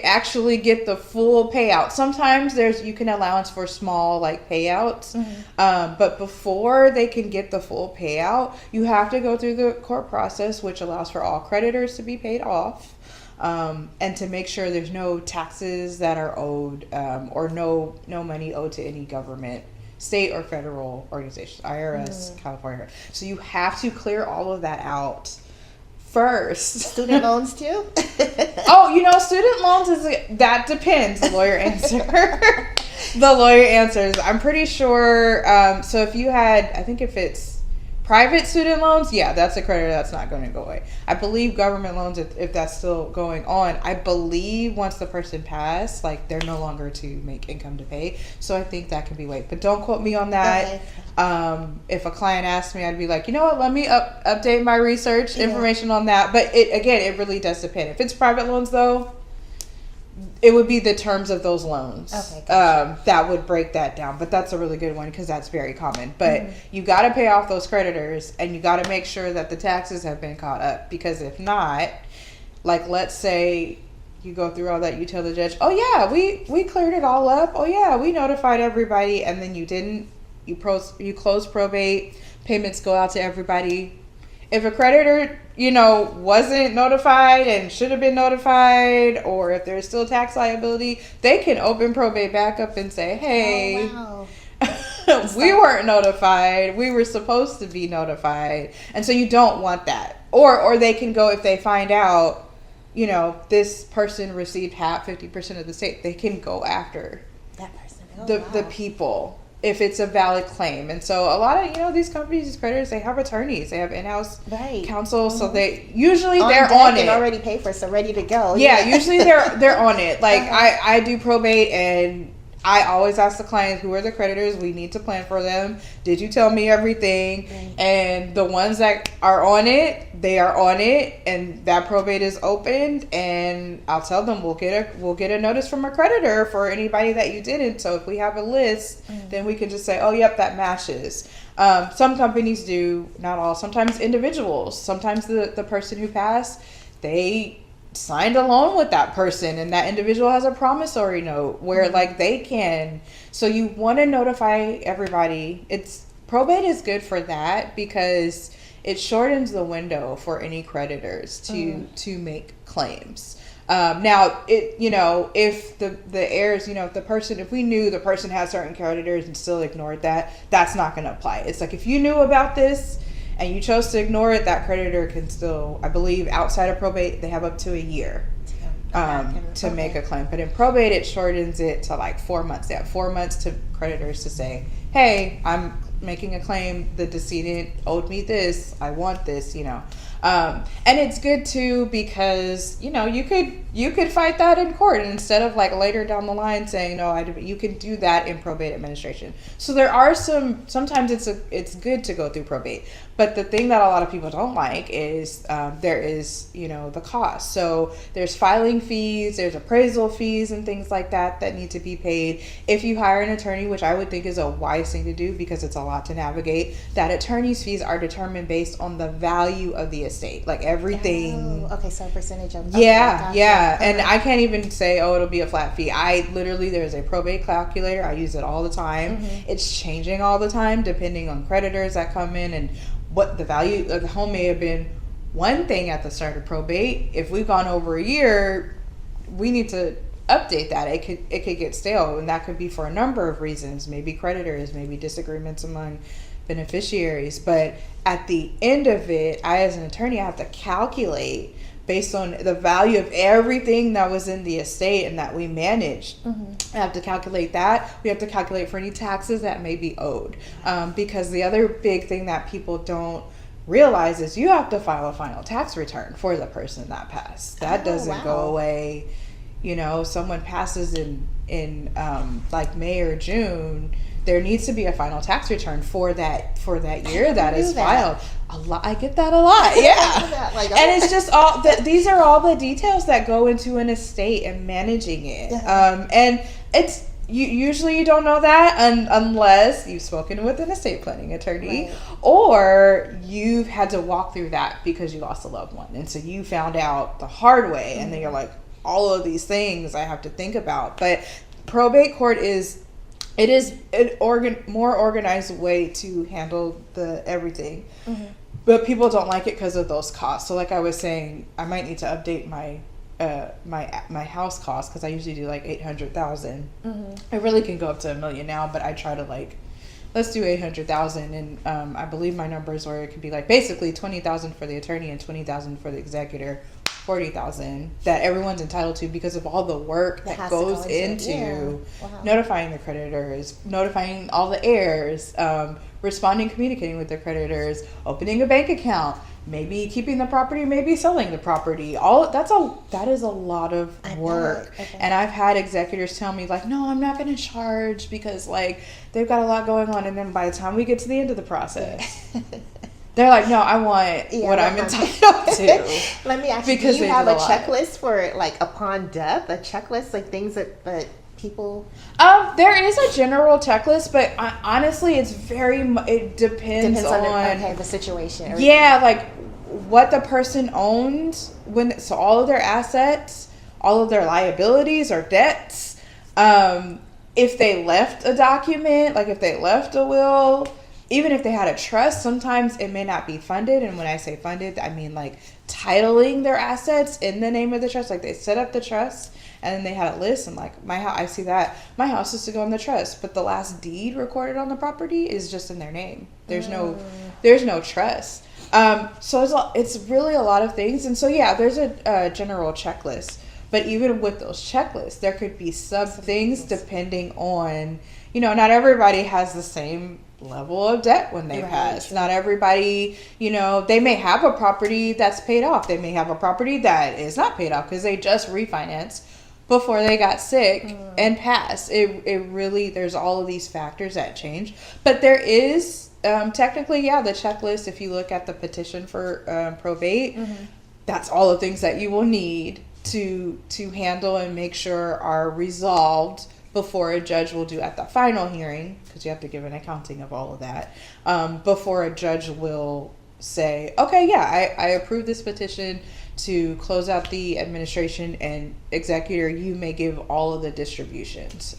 actually get the full payout. Sometimes you can allowance for small like payouts, but before they can get the full payout, you have to go through the court process, which allows for all creditors to be paid off, and to make sure there's no taxes that are owed, or no money owed to any government, state or federal organizations, IRS, California. So you have to clear all of that out first. Student loans too? Oh, student loans that depends. The lawyer answer. The lawyer answers. I'm pretty sure. So if you had, I think if it's private student loans, yeah, that's a creditor that's not going to go away. I believe government loans, if that's still going on, I believe once the person passed, like they're no longer to make income to pay. So I think that could be waived. But don't quote me on that. Okay. If a client asked me, I'd be like, you know what, let me update my research information on that. But it really does depend. If it's private loans though, it would be the terms of those loans. Okay, gotcha. That would break that down. But that's a really good one because that's very common. But you got to pay off those creditors, and you got to make sure that the taxes have been caught up. Because if not, like let's say you go through all that, you tell the judge, oh yeah, we cleared it all up. Oh yeah, we notified everybody, and then you didn't. You close probate, payments go out to everybody. If a creditor, wasn't notified and should have been notified, or if there's still tax liability, they can open probate back up and say, hey, we weren't notified. We were supposed to be notified. And so you don't want that. Or they can go, if they find out, this person received 50% of the state, they can go after that person. The people, if it's a valid claim. And so a lot of, these companies, these creditors, they have attorneys, they have in-house counsel. So they're on it. Already paid for, so ready to go. Yeah, usually they're on it. Like I do probate, and I always ask the clients, who are the creditors? We need to plan for them. Did you tell me everything? Right. And the ones that are on it, they are on it, and that probate is opened, and I'll tell them we'll get a notice from a creditor for anybody that you didn't. So if we have a list, then we can just say, oh, yep, that matches. Some companies do, not all. Sometimes individuals. Sometimes the person who passed, they signed a loan with that person, and that individual has a promissory note where they can. So you want to notify everybody. Probate is good for that because it shortens the window for any creditors to make claims. Now, if the heirs, if we knew the person had certain creditors and still ignored that, that's not going to apply. It's like if you knew about this and you chose to ignore it, that creditor can still, I believe, outside of probate, they have up to a year to make a claim. But in probate, it shortens it to 4 months. They have 4 months to creditors to say, hey, I'm making a claim. The decedent owed me this. I want this, And it's good too because, you could fight that in court, and instead of later down the line saying, no, you can do that in probate administration. So there are sometimes it's good to go through probate. But the thing that a lot of people don't like is there is, the cost. So there's filing fees, there's appraisal fees and things like that need to be paid. If you hire an attorney, which I would think is a wise thing to do because it's a lot to navigate, that attorney's fees are determined based on the value of the estate. Everything. Oh, okay, so a percentage of. Yeah. And I can't even say, it'll be a flat fee. There's a probate calculator. I use it all the time. It's changing all the time depending on creditors that come in and what the value of the home may have been one thing at the start of probate. If we've gone over a year, we need to update that. It could get stale, and that could be for a number of reasons. Maybe creditors, maybe disagreements among beneficiaries. But at the end of it, I as an attorney, I have to calculate based on the value of everything that was in the estate and that we managed. I have to calculate that. We have to calculate for any taxes that may be owed. Because the other big thing that people don't realize is you have to file a final tax return for the person that passed. That doesn't go away. Someone passes in May or June, there needs to be a final tax return for that year that is filed. A lot, I get that a lot. Yeah. And it's just these are all the details that go into an estate and managing it. And it's usually you don't know that unless you've spoken with an estate planning attorney, or you've had to walk through that because you lost a loved one, and so you found out the hard way, and then you're like, all of these things I have to think about. But probate court is an more organized way to handle the everything. But people don't like it because of those costs. So like I was saying, I might need to update my my house cost, because I usually do like 800,000. It really can go up to $1 million now, but I try to like, let's do 800,000. And I believe my numbers where it could be like basically 20,000 for the attorney and 20,000 for the executor, 40,000 that everyone's entitled to because of all the work that goes into notifying the creditors, notifying all the heirs, responding, communicating with the creditors, opening a bank account, maybe keeping the property, maybe selling the property. That is a lot of work. And I've had executors tell me like, no, I'm not going to charge because like they've got a lot going on. And then by the time we get to the end of the process, they're like, no, I want what I'm entitled to. Let me ask you, do you have a checklist for like upon death, a checklist, like things that people? There is a general checklist, but honestly, it depends on the situation. Yeah, like what the person owned so all of their assets, all of their liabilities or debts. If they left a document, like if they left a will. Even if they had a trust, sometimes it may not be funded. And when I say funded, I mean like titling their assets in the name of the trust. Like they set up the trust and then they had a list, and like I see that my house is to go in the trust, but the last deed recorded on the property is just in their name. There's no trust. So it's really a lot of things. And so yeah, there's a general checklist. But even with those checklists, there could be sub things depending on, not everybody has the same level of debt when they pass. Not everybody, they may have a property that's paid off. They may have a property that is not paid off because they just refinanced before they got sick and passed. It really, there's all of these factors that change. But there is technically, the checklist. If you look at the petition for probate, that's all the things that you will need to handle and make sure are resolved before a judge will do at the final hearing, because you have to give an accounting of all of that, before a judge will say, okay, I approve this petition to close out the administration, and executor, you may give all of the distributions.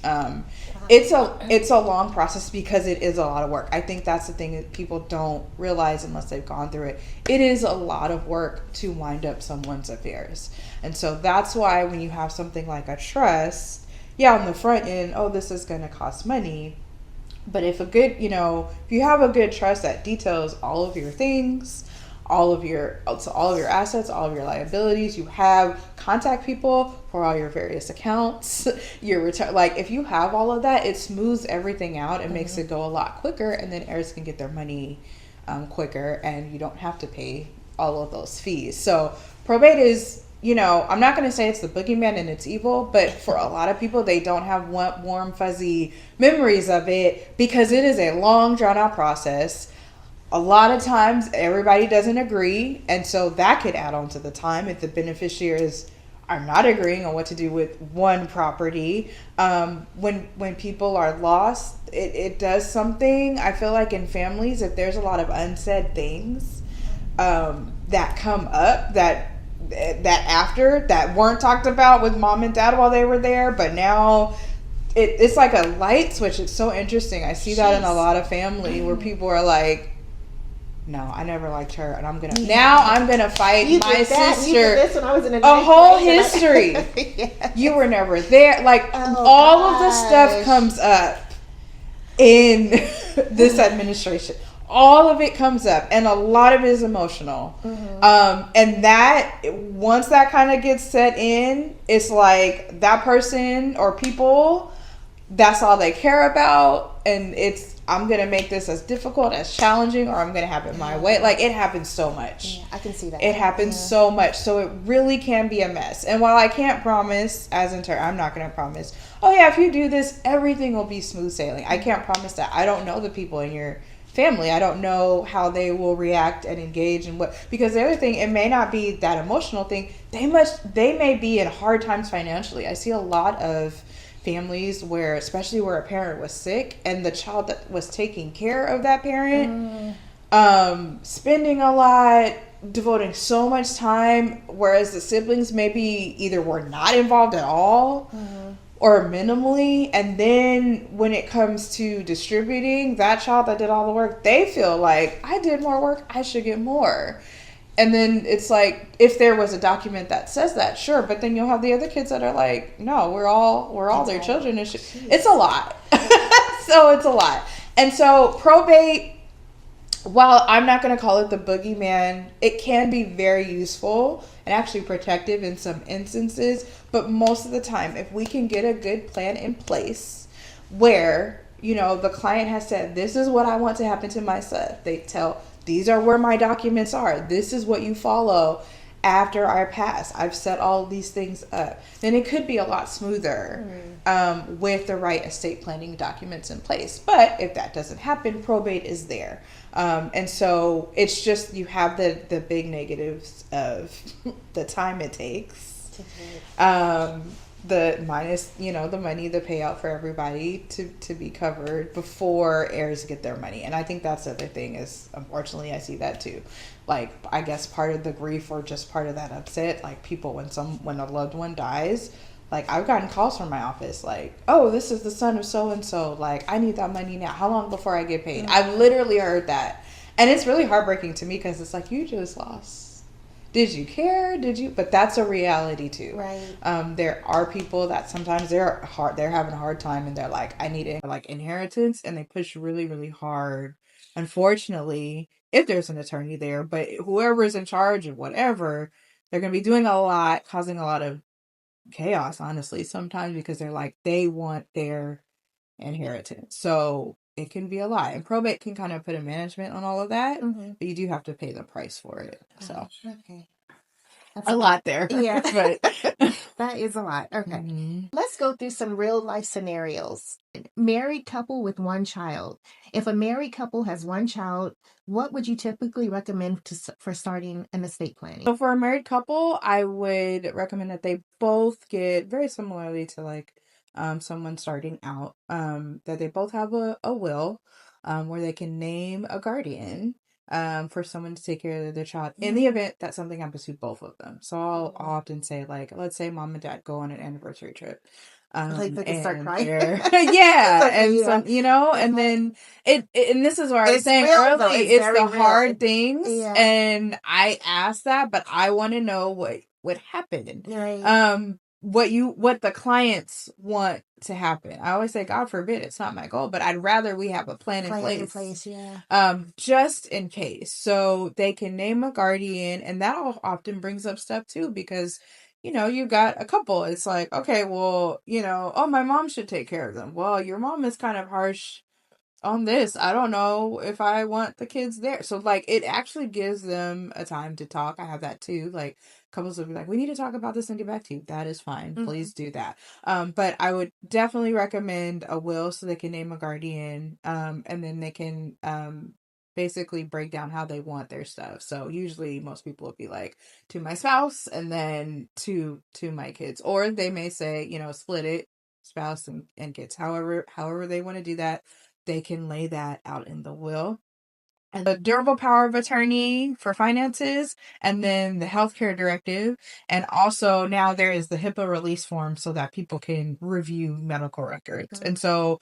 It's a long process because it is a lot of work. I think that's the thing that people don't realize unless they've gone through it. It is a lot of work to wind up someone's affairs. And so that's why when you have something like a trust, on the front end, this is going to cost money. But if if you have a good trust that details all of your things, all of your assets, all of your liabilities, you have contact people for all your various accounts, your return, like if you have all of that, it smooths everything out and makes it go a lot quicker, and then heirs can get their money quicker, and you don't have to pay all of those fees. So probate is, I'm not going to say it's the boogeyman and it's evil, but for a lot of people, they don't have warm, fuzzy memories of it because it is a long, drawn-out process. A lot of times, everybody doesn't agree, and so that could add on to the time if the beneficiaries are not agreeing on what to do with one property. When people are lost, it does something. I feel like in families, if there's a lot of unsaid things that come up that weren't talked about with mom and dad while they were there, but now it's like a light switch. It's so interesting. I see that in a lot of family where people are like, no, I never liked her, and I'm gonna fight my sister. You did this when I was in a whole history. Yes. You were never there. Like all of the stuff comes up in this administration. All of it comes up, and a lot of it is emotional. And that, once that kind of gets set in, it's like that person or people, that's all they care about. And I'm going to make this as difficult, as challenging, or I'm going to have it my way. Like, it happens so much. Yeah, I can see that. It happens so much. So it really can be a mess. And while I can't promise, I'm not going to promise, if you do this, everything will be smooth sailing. I can't promise that. I don't know the people in your family. I don't know how they will react and engage and because the other thing, it may not be that emotional thing. They may be in hard times financially. I see a lot of families especially where a parent was sick and the child that was taking care of that parent, spending a lot, devoting so much time, whereas the siblings maybe either were not involved at all or minimally. And then when it comes to distributing, that child that did all the work, they feel like, I did more work, I should get more. And then it's like, if there was a document that says that, sure, but then you'll have the other kids that are like, no, we're all their children. It's a lot. So it's a lot. And so probate, while I'm not going to call it the boogeyman, it can be very useful and actually protective in some instances. But most of the time, if we can get a good plan in place where, the client has said, this is what I want to happen to my son. They tell, these are where my documents are. This is what you follow after I pass. I've set all these things up. Then it could be a lot smoother with the right estate planning documents in place. But if that doesn't happen, probate is there. And so it's just, you have the big negatives of the time it takes. The minus, the money, the payout for everybody to be covered before heirs get their money. And I think that's the other thing is, unfortunately, I see that too. Like, I guess part of the grief or just part of that upset, like people, when a loved one dies, like I've gotten calls from my office like, oh, this is the son of so-and-so. Like, I need that money now. How long before I get paid? I've literally heard that. And it's really heartbreaking to me because it's like, you just lost. Did you care? Did you? But that's a reality too. Right. There are people that sometimes they're having a hard time and they're like, I need it, like inheritance, and they push really, really hard. Unfortunately, if there's an attorney there, but whoever is in charge of whatever, they're going to be doing a lot, causing a lot of chaos, honestly, sometimes because they're like, they want their inheritance. So it can be a lot. And probate can kind of put a management on all of that, but you do have to pay the price for it. So okay. That's a lot there. Yeah. But that is a lot. Okay. Let's go through some real life scenarios. Married couple with one child. If a married couple has one child, what would you typically recommend for starting an estate planning? So for a married couple, I would recommend that they both get, very similarly to like someone starting out, that they both have a will where they can name a guardian for someone to take care of their child in the event that something happens to both of them. So I'll often say, like, let's say mom and dad go on an anniversary trip. Like they can start crying. Yeah. Okay, and some, and then and this is what I was saying early, it's the hard things. Yeah. And I asked that, but I want to know what happened. Right. What the clients want to happen. I always say, God forbid, it's not my goal, but I'd rather we have a plan in place. Yeah. Just in case. So they can name a guardian, and that often brings up stuff too, because you got a couple. It's like, okay, well, oh, my mom should take care of them. Well, your mom is kind of harsh on this. I don't know if I want the kids there. So like, it actually gives them a time to talk. I have that too. Like, couples will be like, we need to talk about this and get back to you. That is fine. Please do that. But I would definitely recommend a will so they can name a guardian. And then they can basically break down how they want their stuff. So usually most people will be like, to my spouse and then to my kids. Or they may say, split it, spouse and kids. However they want to do that, they can lay that out in the will. And the durable power of attorney for finances, and then the healthcare directive. And also now there is the HIPAA release form so that people can review medical records. And so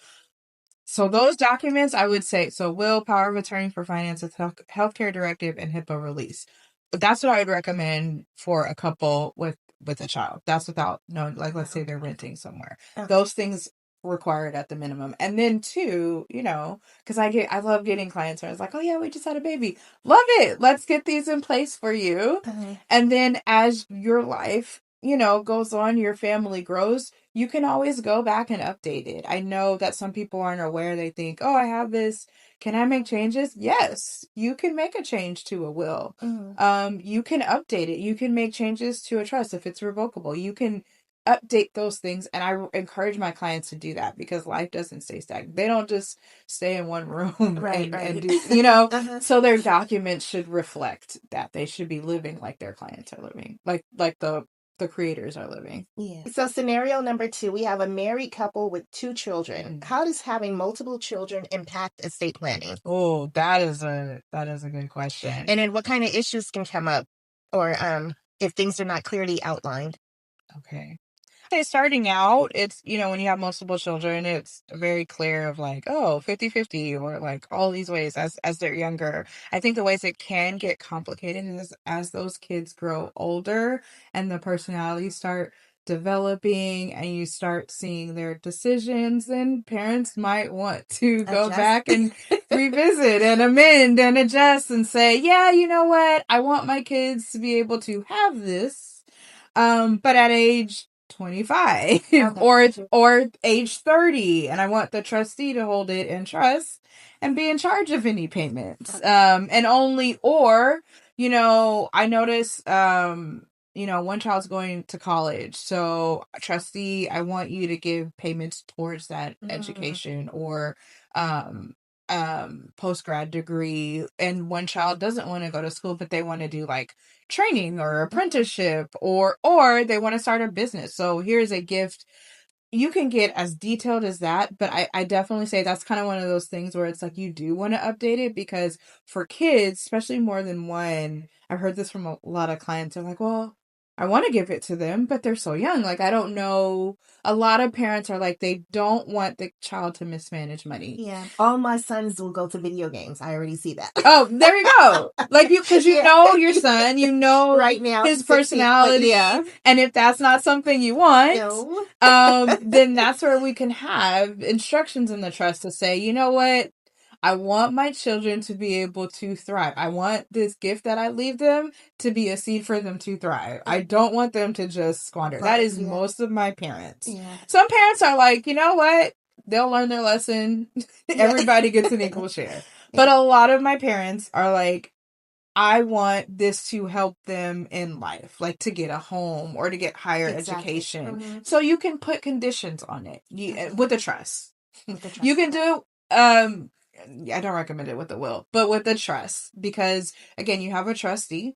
those documents, I would say, so will, power of attorney for finances, healthcare directive, and HIPAA release. But that's what I would recommend for a couple with a child. That's without knowing, like, let's say they're renting somewhere. Okay. Those things required at the minimum. And then too, because I love getting clients where I was like, oh yeah, we just had a baby. Love it. Let's get these in place for you. And then as your life, goes on, your family grows, you can always go back and update it. I know that some people aren't aware. They think, oh, I have this. Can I make changes? Yes, you can make a change to a will. You can update it. You can make changes to a trust if it's revocable. You can update those things. And I encourage my clients to do that because life doesn't stay stagnant. They don't just stay in one room and do, so their documents should reflect that. They should be living like their clients are living, like the the creators are living. Yeah. So scenario number 2, we have a married couple with 2 children. How does having multiple children impact estate planning? Oh, that is a good question. And then what kind of issues can come up, or if things are not clearly outlined? Okay. Okay, starting out, it's, when you have multiple children, it's very clear of like, oh, 50-50, or like all these ways as they're younger. I think the ways it can get complicated is as those kids grow older and the personalities start developing and you start seeing their decisions, then parents might want to go Adjust. back and revisit and amend and adjust and say, yeah, you know what? I want my kids to be able to have this. But at age 25 Okay. or age 30, and I want the trustee to hold it in trust and be in charge of any payments. And only, or, I notice, one child's going to college, so trustee, I want you to give payments towards that education, or post-grad degree, and one child doesn't want to go to school, but they want to do like training or apprenticeship, or they want to start a business. So here's a gift. You can get as detailed as that, but I definitely say that's kind of one of those things where it's like you do want to update it, because for kids, especially more than one, I've heard this from a lot of clients. They're like, well, I want to give it to them, but they're so young. Like, I don't know. A lot of parents are like, they don't want the child to mismanage money. Yeah. All my sons will go to video games. I already see that. Oh, there you go. Like, because you know your son, right now his 16, personality. yeah. And if that's not something you want, no. then that's where we can have instructions in the trust to say, you know what? I want my children to be able to thrive. I want this gift that I leave them to be a seed for them to thrive. I don't want them to just squander. That is most of my parents. Yeah. Some parents are like, you know what? They'll learn their lesson. Everybody gets an equal share. But a lot of my parents are like, I want this to help them in life, like to get a home or to get higher education. So you can put conditions on it with a trust. You can do, I don't recommend it with a will, but with the trust, because again, you have a trustee.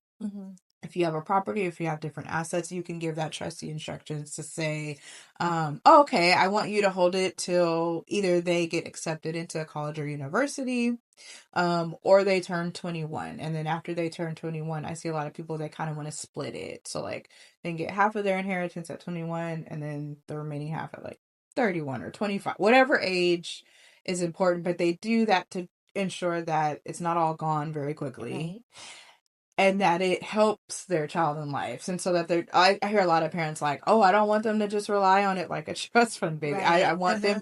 If you have a property, if you have different assets, you can give that trustee instructions to say, okay, I want you to hold it till either they get accepted into a college or university, or they turn 21. And then after they turn 21, I see a lot of people that kind of want to split it. So like they can get half of their inheritance at 21 and then the remaining half at like 31 or 25, whatever age is important. But they do that to ensure that it's not all gone very quickly. Right. And that it helps their child in life. And so that I hear a lot of parents like, oh, I don't want them to just rely on it like a trust fund, baby. Right. I want them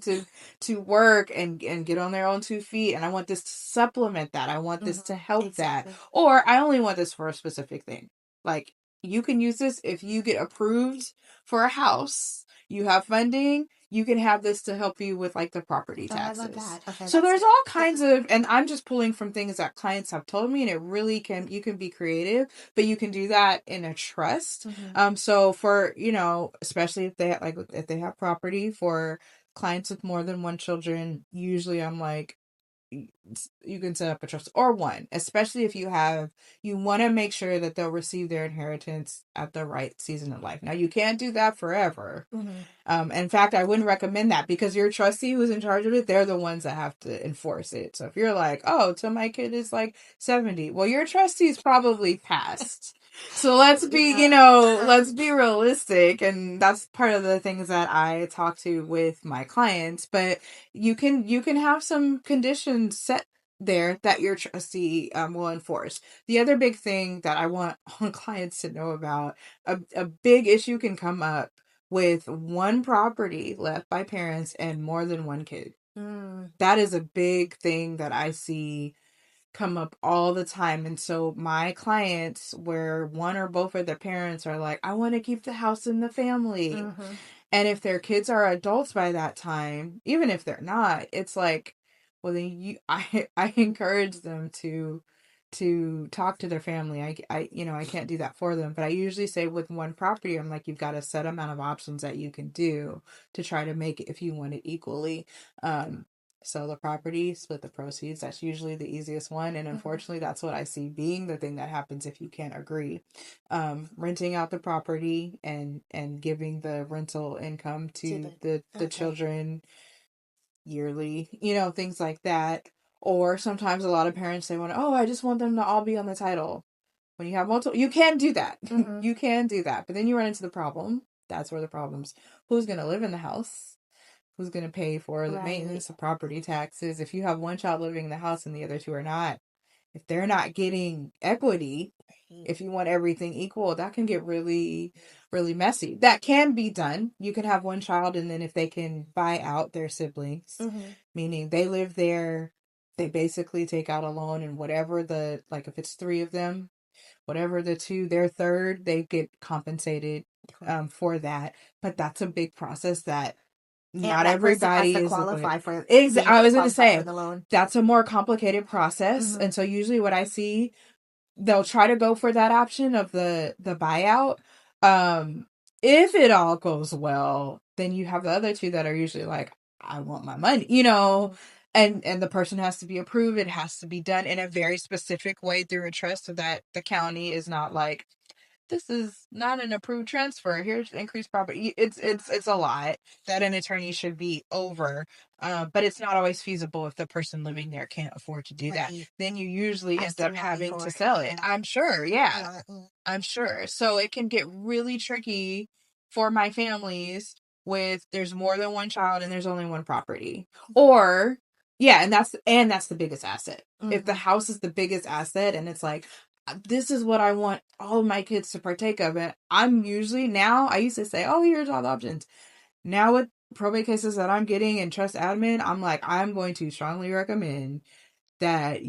to work and get on their own 2 feet. And I want this to supplement that. I want this to help that. Or I only want this for a specific thing. Like, you can use this if you get approved for a house, you have funding, you can have this to help you with like the property taxes. I love that. Okay, so there's all kinds of, and I'm just pulling from things that clients have told me, and it really you can be creative, but you can do that in a trust. So for, especially if they have property, for clients with more than one children, usually I'm like, you can set up a trust, or one, especially if you want to make sure that they'll receive their inheritance at the right season of life. Now, you can't do that forever. In fact, I wouldn't recommend that, because your trustee who's in charge of it, they're the ones that have to enforce it. So if you're like, oh, till my kid is like 70, well, your trustee's probably passed. So let's be, let's be realistic. And that's part of the things that I talk to with my clients. But you can have some conditions set there that your trustee will enforce. The other big thing that I want all clients to know about, a big issue can come up with one property left by parents and more than one kid. That is a big thing that I see come up all the time. And so my clients where one or both of their parents are like, I want to keep the house in the family. And if their kids are adults by that time, even if they're not, it's like, well, then I encourage them to talk to their family. I can't do that for them, but I usually say with one property, I'm like, you've got a set amount of options that you can do to try to make it, if you want it equally, sell the property, split the proceeds. That's usually the easiest one. And unfortunately, that's what I see being the thing that happens if you can't agree. Renting out the property and giving the rental income to the children yearly, things like that. Or sometimes a lot of parents, they want to, I just want them to all be on the title. When you have multiple, you can do that. You can do that. But then you run into the problem. That's where the problems. Who's going to live in the house? Who's going to pay for the maintenance, the property taxes? If you have one child living in the house and the other two are not, if they're not getting equity, if you want everything equal, that can get really, really messy. That can be done. You can have one child, and then if they can buy out their siblings, meaning they live there, they basically take out a loan, and whatever if it's three of them, whatever the two, their third, they get compensated for that. But that's a big process that not everybody has to is qualify for. I was going to say the loan. that's a more complicated process, and so usually what I see, they'll try to go for that option of the buyout. If it all goes well, then you have the other two that are usually like, I want my money, and the person has to be approved. It has to be done in a very specific way through a trust, so that the county is not like, this is not an approved transfer. Here's increased property. It's a lot that an attorney should be over. But it's not always feasible if the person living there can't afford to do that. Then you usually end up having to sell it. I'm sure. Yeah. I'm sure. So it can get really tricky for my families with there's more than one child and there's only one property. Or yeah, and that's the biggest asset. If the house is the biggest asset and it's like, this is what I want all of my kids to partake of it. I'm usually now, I used to say, here's all the options. Now with probate cases that I'm getting in trust admin, I'm like, I'm going to strongly recommend that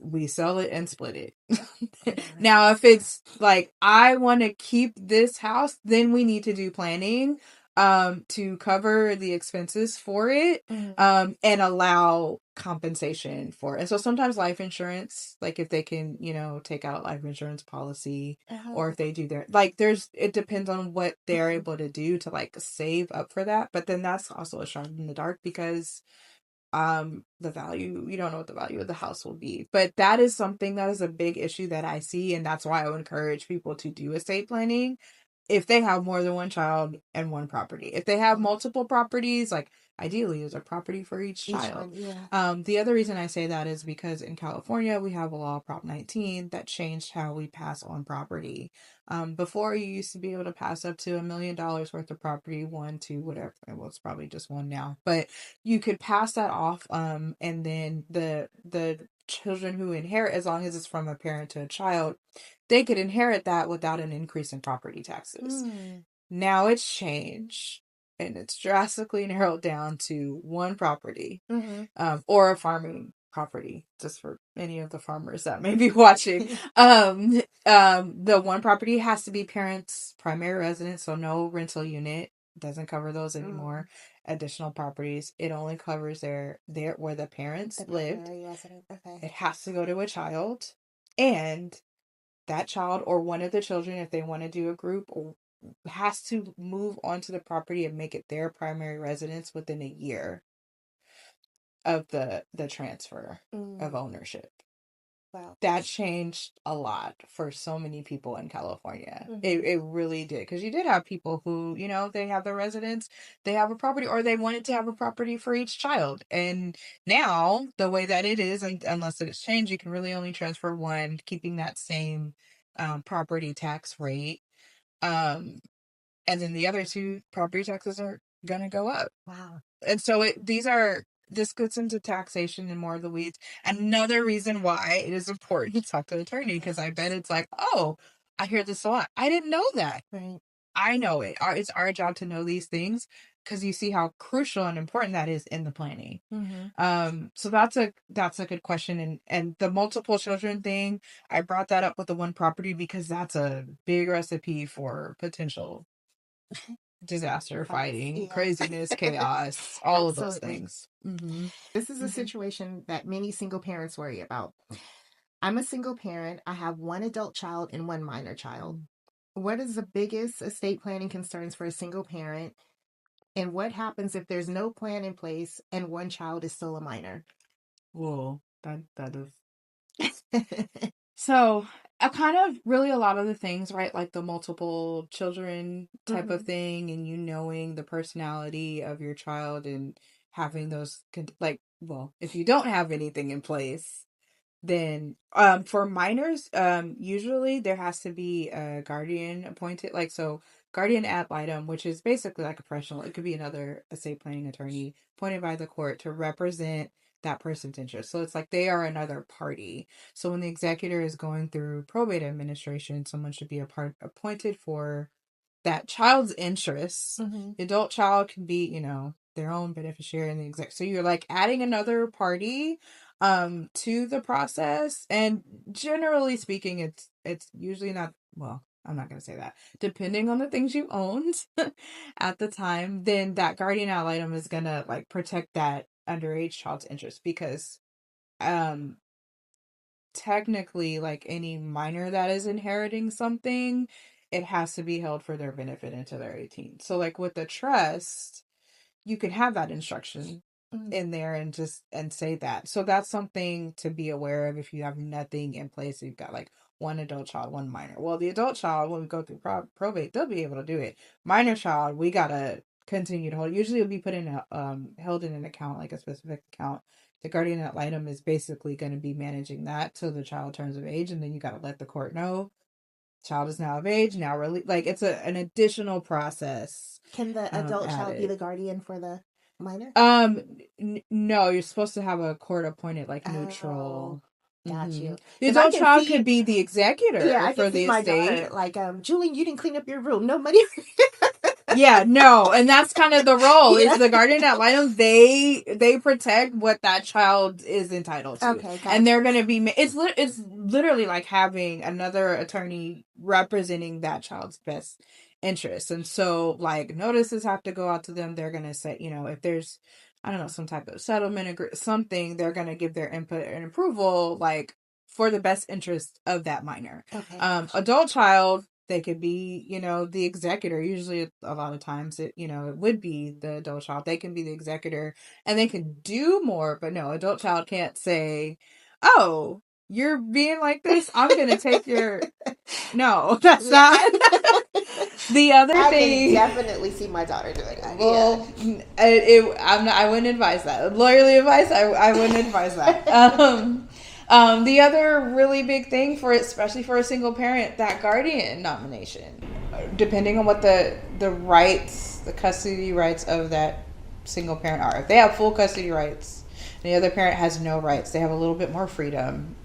we sell it and split it. Now, if it's like, I want to keep this house, then we need to do planning to cover the expenses for it and allow compensation for it. And so sometimes life insurance, like if they can, take out life insurance policy or if they do it depends on what they're able to do to like save up for that. But then that's also a shot in the dark because the value, you don't know what the value of the house will be. But that is something that is a big issue that I see, and that's why I would encourage people to do estate planning if they have more than one child and one property. If they have multiple properties, like ideally there's a property for each child. The other reason I say that is because in California we have a law, Prop 19, that changed how we pass on property. Before, you used to be able to pass up to $1 million worth of property, 1, 2, whatever. Well, it's probably just one now, but you could pass that off. And then the children who inherit, as long as it's from a parent to a child, they could inherit that without an increase in property taxes. Now it's changed and it's drastically narrowed down to one property, or a farming property, just for any of the farmers that may be watching. The one property has to be parents' primary residence, so no rental unit. Doesn't cover those anymore. Additional properties, it only covers their where the parents lived. It has to go to a child, and that child or one of the children, if they want to do a group, has to move onto the property and make it their primary residence within a year of the transfer of ownership. Wow. That changed a lot for so many people in California. It really did. Because you did have people who, they have their residence, they have a property, or they wanted to have a property for each child. And now, the way that it is, unless it's changed, you can really only transfer one, keeping that same property tax rate. And then the other two property taxes are going to go up. Wow. And so this gets into taxation and more of the weeds. Another reason why it is important to talk to an attorney, because I bet it's like, I hear this a lot. I didn't know that. Right. I know it. It's our job to know these things because you see how crucial and important that is in the planning. So that's a good question. And the multiple children thing, I brought that up with the one property because that's a big recipe for potential disaster, fighting, craziness, chaos, all of those things. This is a situation that many single parents worry about. I'm a single parent. I have one adult child and one minor child. What is the biggest estate planning concerns for a single parent? And what happens if there's no plan in place and one child is still a minor? Whoa, that is so. Kind of really a lot of the things, right? Like the multiple children type of thing, and knowing the personality of your child and having those like, well, if you don't have anything in place, then for minors, usually there has to be a guardian appointed, like, so guardian ad litem, which is basically like a professional. It could be another estate planning attorney appointed by the court to represent that person's interest. So it's like they are another party. So when the executor is going through probate administration, someone should be appointed for that child's interests. The adult child can be, their own beneficiary in the exec. So you're like adding another party to the process. And generally speaking, it's usually not, well, I'm not going to say that. Depending on the things you owned at the time, then that guardian ad litem is going to like protect that underage child's interest, because technically, like any minor that is inheriting something, it has to be held for their benefit until they're 18. So like with the trust, you can have that instruction in there and say that. So that's something to be aware of if you have nothing in place. You've got like one adult child, one minor. Well, the adult child, when we go through probate, they'll be able to do it. Minor child, we gotta continue to hold. Usually it'll be put in a held in an account, like a specific account. The guardian ad litem is basically going to be managing that till the child turns of age, and then you got to let the court know child is now of age. Now, really, like it's an additional process. Can the adult child be the guardian for the minor? No, you're supposed to have a court appointed, like, neutral. Got you. The adult child could be the executor for the estate. Daughter, like, Julie, you didn't clean up your room. No money. Yeah, no, and that's kind of the role. Is the guardian ad litem. They protect what that child is entitled to. Okay, and they're going to be. It's literally like having another attorney representing that child's best interests. And so, like, notices have to go out to them. They're going to say, if there's, I don't know, some type of settlement something, they're going to give their input and approval, like, for the best interest of that minor. Okay. Adult child, they could be, the executor. Usually a lot of times it would be the adult child. They can be the executor and they can do more, but no, adult child can't say, oh, you're being like this, I'm going to take your, no, that's not. The other thing. I can definitely see my daughter doing that. Well, I wouldn't advise that. Lawyerly advice, I wouldn't advise that. The other really big thing especially for a single parent, that guardian nomination, depending on what the rights, the custody rights of that single parent are. If they have full custody rights and the other parent has no rights, they have a little bit more freedom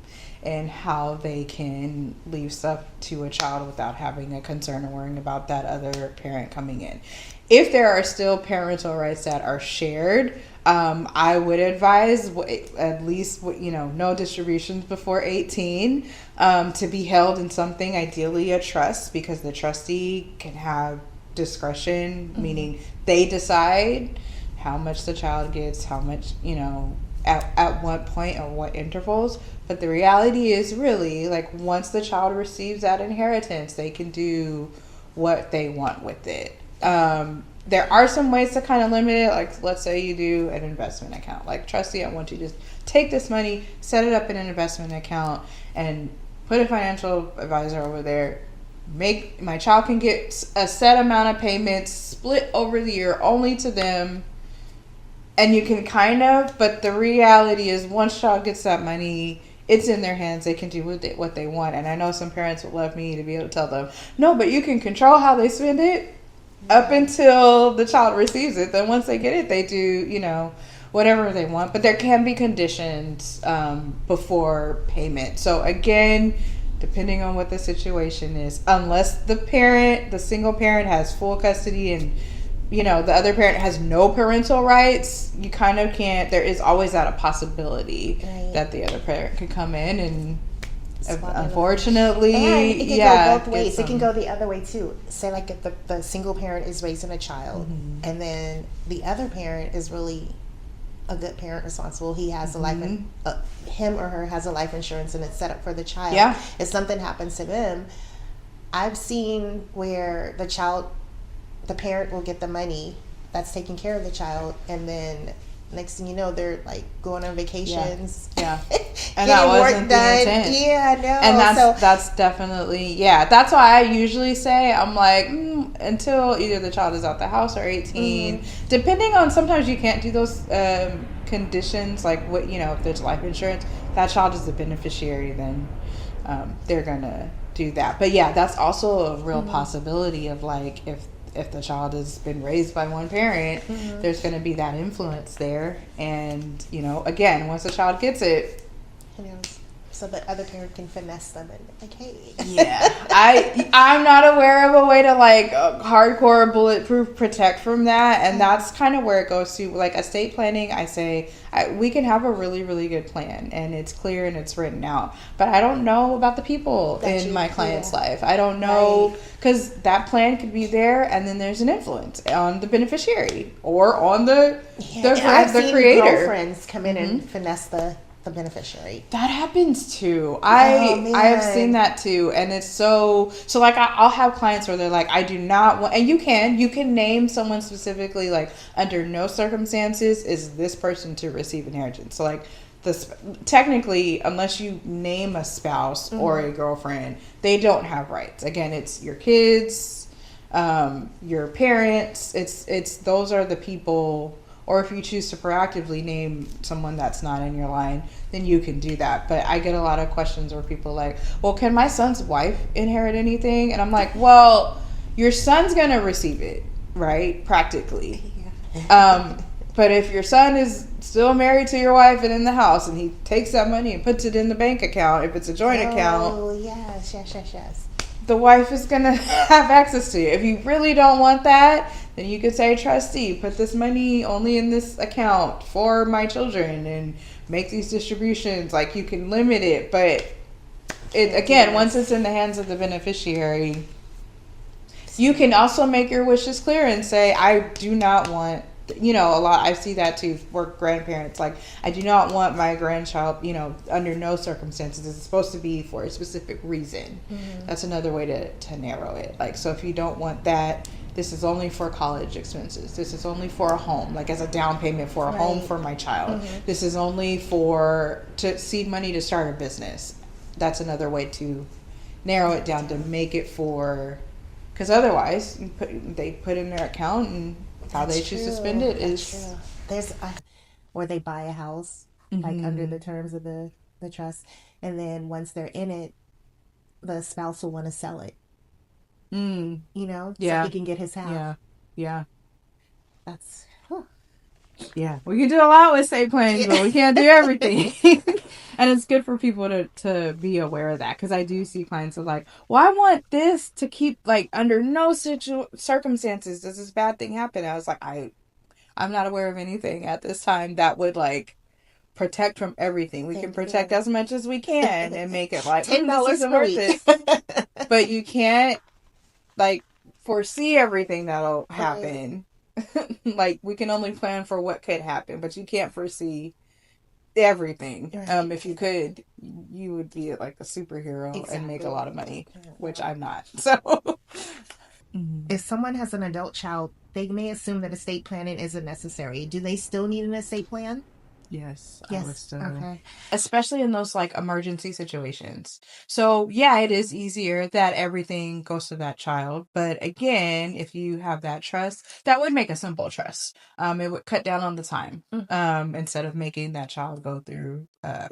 in how they can leave stuff to a child without having a concern or worrying about that other parent coming in. If there are still parental rights that are shared, I would advise at least, no distributions before 18, to be held in something, ideally a trust, because the trustee can have discretion, meaning they decide how much the child gets, how much, at what point or what intervals. But the reality is, really, like, once the child receives that inheritance, they can do what they want with it. There are some ways to kind of limit it. Like, let's say you do an investment account. Like, trustee, I want you to just take this money, set it up in an investment account, and put a financial advisor over there. My child can get a set amount of payments split over the year only to them. And you can but the reality is, once child gets that money, it's in their hands. They can do what they want. And I know some parents would love me to be able to tell them, no, but you can control how they spend it up until the child receives it. Then once they get it, they do, whatever they want. But there can be conditions before payment. So again, depending on what the situation is, unless the single parent has full custody and the other parent has no parental rights, you kind of can't. There is always that a possibility that the other parent could come in and unfortunately, and it can go both ways. It can go the other way too. Say, like, if the single parent is raising a child, and then the other parent is really a good parent, responsible. He has a life, him or her has a life insurance, and it's set up for the child. Yeah. If something happens to them, I've seen where the parent will get the money that's taking care of the child, and then next thing you know, they're like going on vacations, Yeah. getting And that work wasn't the done. intent. Yeah, no. And So that's definitely, yeah. That's why I usually say, I'm like, until either the child is out the house or 18, depending on, sometimes you can't do those conditions, like what, if there's life insurance, that child is the beneficiary, then they're gonna do that. But yeah, that's also a real possibility of like, if the child has been raised by one parent, there's going to be that influence there. And, again, once the child gets it, so the other parent can finesse them and like, hey. Yeah. I'm not aware of a way to like hardcore bulletproof protect from that. And that's kind of where it goes to like estate planning. I say we can have a really, really good plan and it's clear and it's written out. But I don't know about the people in my client's life. I don't know, because that plan could be there and then there's an influence on the beneficiary or on the creator. Girlfriends come in and finesse the beneficiary. That happens too. I have seen that too, and it's so like I'll have clients where they're like, I do not want, and you can name someone specifically, like under no circumstances is this person to receive inheritance. So like this, technically, unless you name a spouse or a girlfriend, they don't have rights. Again, it's your kids, your parents. It's those are the people. Or if you choose to proactively name someone that's not in your line, then you can do that. But I get a lot of questions where people are like, well, can my son's wife inherit anything? And I'm like, well, your son's going to receive it, right? Practically. But if your son is still married to your wife and in the house and he takes that money and puts it in the bank account, if it's a joint account. Oh, yes. The wife is going to have access to you. If you really don't want that, then you could say, trustee, put this money only in this account for my children and make these distributions. Like, you can limit it. But, once it's in the hands of the beneficiary, you can also make your wishes clear and say, I do not want, a lot, I see that too for grandparents. Like, I do not want my grandchild, under no circumstances. It's supposed to be for a specific reason. That's another way to narrow it. Like, so if you don't want that, this is only for college expenses. This is only for a home, like as a down payment for a home for my child. This is only to seed money to start a business. That's another way to narrow it down, to make it for, because otherwise they put in their account and how they choose to spend it is. There's where they buy a house like under the terms of the trust, and then once they're in it, the spouse will want to sell it. So he can get his house. Yeah. That's yeah. We can do a lot with estate planning, but we can't do everything. And it's good for people to be aware of that, because I do see clients are like, well, I want this to keep, like, under no circumstances does this bad thing happen. I was like, I'm not aware of anything at this time that would like protect from everything. We can protect as much as we can and make it like $10 worth it. But you can't like foresee everything that'll happen. Like, we can only plan for what could happen, but you can't foresee everything. If you could, you would be like a superhero and make a lot of money, which I'm not. So if someone has an adult child, they may assume that estate planning isn't necessary. Do they still need an estate plan? Yes. Yes. I would still. Okay. Especially in those like emergency situations. So yeah, it is easier that everything goes to that child. But again, if you have that trust, that would make a simple trust. It would cut down on the time instead of making that child go through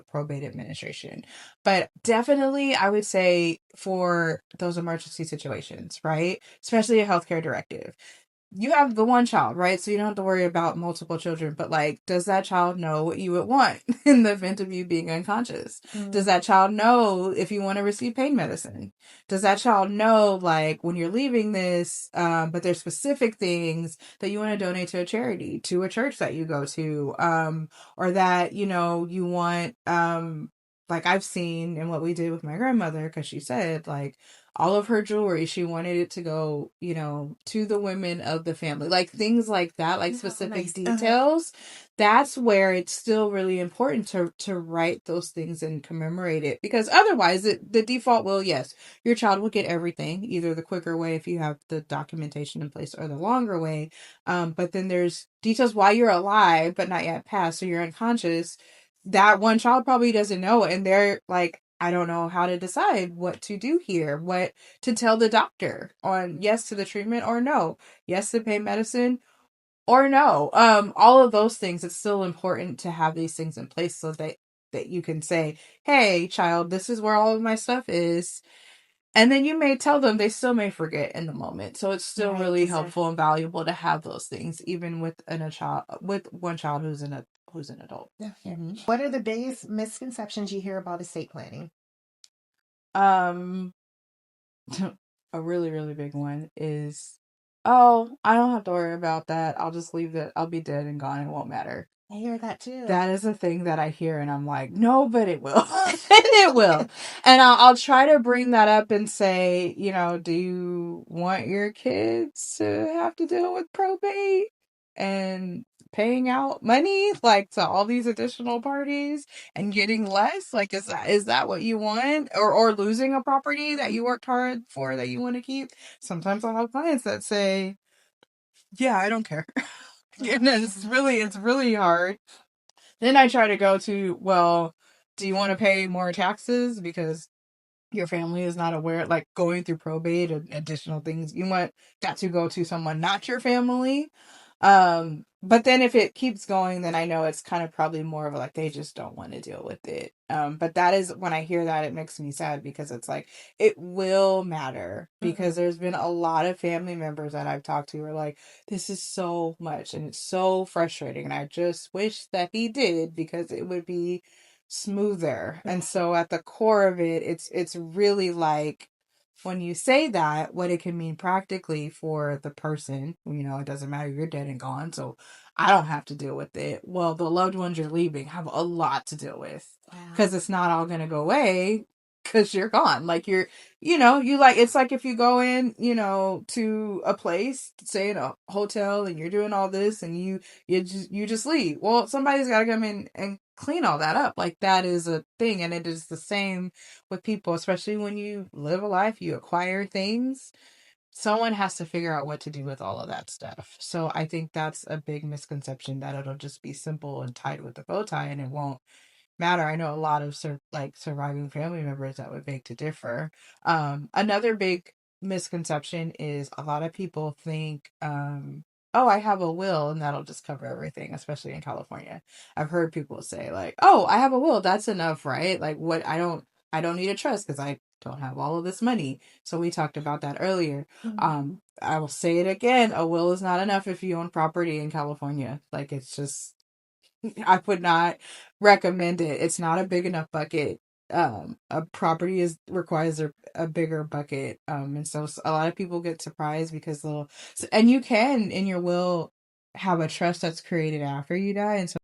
probate administration. But definitely, I would say for those emergency situations, right? Especially a healthcare directive. You have the one child, right? So you don't have to worry about multiple children. But like, does that child know what you would want in the event of you being unconscious? Does that child know if you want to receive pain medicine? Does that child know, like, when you're leaving this, but there's specific things that you want to donate to a charity, to a church that you go to, or that, you want, like I've seen and what we did with my grandmother, because she said like all of her jewelry, she wanted it to go, you know, to the women of the family, like things like that, like specific nice. details. That's where it's still really important to write those things and commemorate it, because otherwise the default will, yes, your child will get everything, either the quicker way if you have the documentation in place or the longer way. But then there's details while you're alive but not yet passed, so you're unconscious, that one child probably doesn't know, and they're like, I don't know how to decide what to do here, what to tell the doctor on yes to the treatment or no, yes to pain medicine or no. All of those things, it's still important to have these things in place so that you can say, hey child, this is where all of my stuff is. And then you may tell them, they still may forget in the moment. So it's still really helpful and valuable to have those things, even with a child, with one child who's an adult. Yeah. Mm-hmm. What are the biggest misconceptions you hear about estate planning? A really, really big one is, oh, I don't have to worry about that. I'll just leave it. I'll be dead and gone. It won't matter. I hear that too. That is a thing that I hear, and I'm like, no, but it will. It will. And I'll try to bring that up and say, you know, do you want your kids to have to deal with probate and paying out money like to all these additional parties and getting less? Like, is that what you want? Or losing a property that you worked hard for that you want to keep? Sometimes I'll have clients that say, yeah, I don't care. And it's really hard. Then I try to go to, well, do you want to pay more taxes because your family is not aware, like going through probate and additional things? You want that to go to someone not your family. But then if it keeps going, then I know it's kind of probably more of like they just don't want to deal with it. But that is, when I hear that, it makes me sad, because it's like it will matter, because there's been a lot of family members that I've talked to who are like, this is so much and it's so frustrating, and I just wish that he did, because it would be smoother. And so at the core of it, it's really like, when you say that, what it can mean practically for the person, you know, it doesn't matter, you're dead and gone, so I don't have to deal with it. Well, the loved ones you're leaving have a lot to deal with, because it's not all going to go away because you're gone. Like you know, you like, it's like if you go in, you know, to a place, say in a hotel, and you're doing all this and you just leave. Well, somebody's got to come in and clean all that up. Like, that is a thing. And it is the same with people, especially when you live a life, you acquire things. Someone has to figure out what to do with all of that stuff. So I think that's a big misconception, that it'll just be simple and tied with a bow tie and it won't matter. I know a lot of surviving family members that would beg to differ. Another big misconception is, a lot of people think, oh, I have a will and that'll just cover everything, especially in California. I've heard people say like, oh, I have a will, that's enough, right? Like, what, I don't need a trust because I don't have all of this money. So we talked about that earlier. I will say it again, a will is not enough if you own property in California. Like, it's just, I would not recommend it. It's not a big enough bucket. A property requires a bigger bucket. And so a lot of people get surprised because and you can in your will have a trust that's created after you die. And so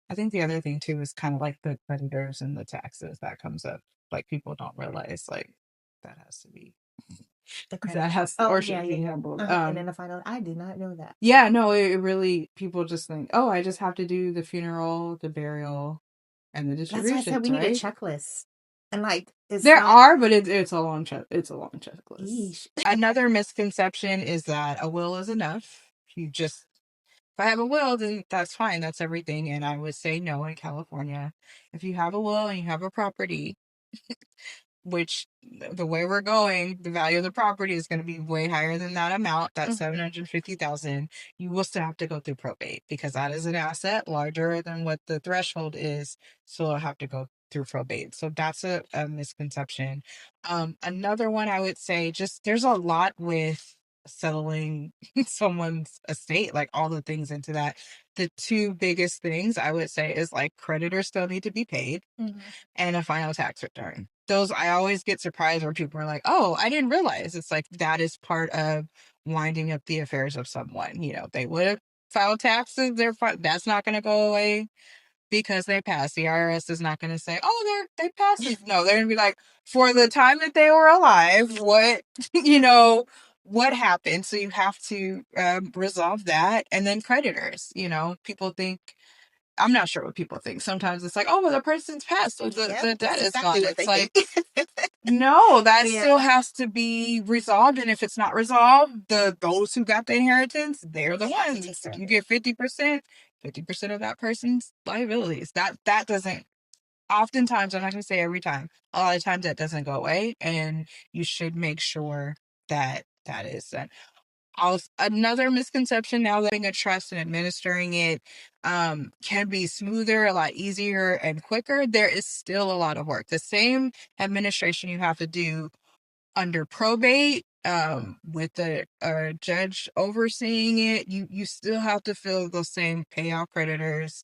I think the other thing too is kind of like the creditors and the taxes that comes up. Like, people don't realize, like, that has to be that has or should be handled. And then the final, I did not know that. Yeah, no, it really, people just think, oh, I just have to do the funeral, the burial, and the That's why I distributions, said we need a right? checklist. And like, There are, but it's a long checklist. Yeesh. Another misconception is that a will is enough. If I have a will, then that's fine. That's everything. And I would say no in California. If you have a will and you have a property, which the way we're going, the value of the property is going to be way higher than that amount, that's $750,000. You will still have to go through probate, because that is an asset larger than what the threshold is. So I'll have to go through probate. So that's a misconception. Another one I would say, just there's a lot with settling someone's estate, like all the things into that. The two biggest things I would say is, like, creditors still need to be paid, and a final tax return. Those, I always get surprised where people are like, oh, I didn't realize. It's like, that is part of winding up the affairs of someone. You know, they would have filed taxes, that's not going to go away, because they passed. The IRS is not going to say, oh, they passed it. No, they're going to be like, for the time that they were alive, what, what happened? So you have to resolve that. And then creditors, people think, I'm not sure what people think. Sometimes it's like, oh, well, the person's passed, so the debt is gone. It's like, no, that still has to be resolved. And if it's not resolved, those who got the inheritance, they're the ones. You get 50%, 50% of that person's liabilities. That doesn't, oftentimes, I'm not going to say every time, a lot of times that doesn't go away. And you should make sure that is done. Another misconception now that having a trust and administering it can be smoother, a lot easier and quicker. There is still a lot of work. The same administration you have to do under probate with a judge overseeing it, you still have to fill those same payout creditors,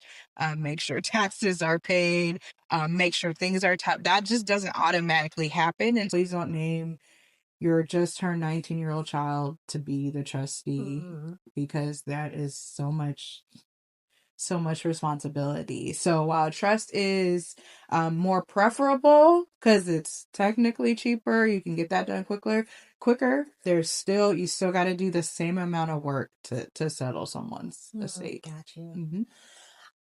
make sure taxes are paid, make sure things are that just doesn't automatically happen. And please don't name your just turned 19-year-old child to be the trustee, because that is so much responsibility. So while trust is more preferable because it's technically cheaper, you can get that done quicker, you still got to do the same amount of work to settle someone's estate. Got you. Mm-hmm.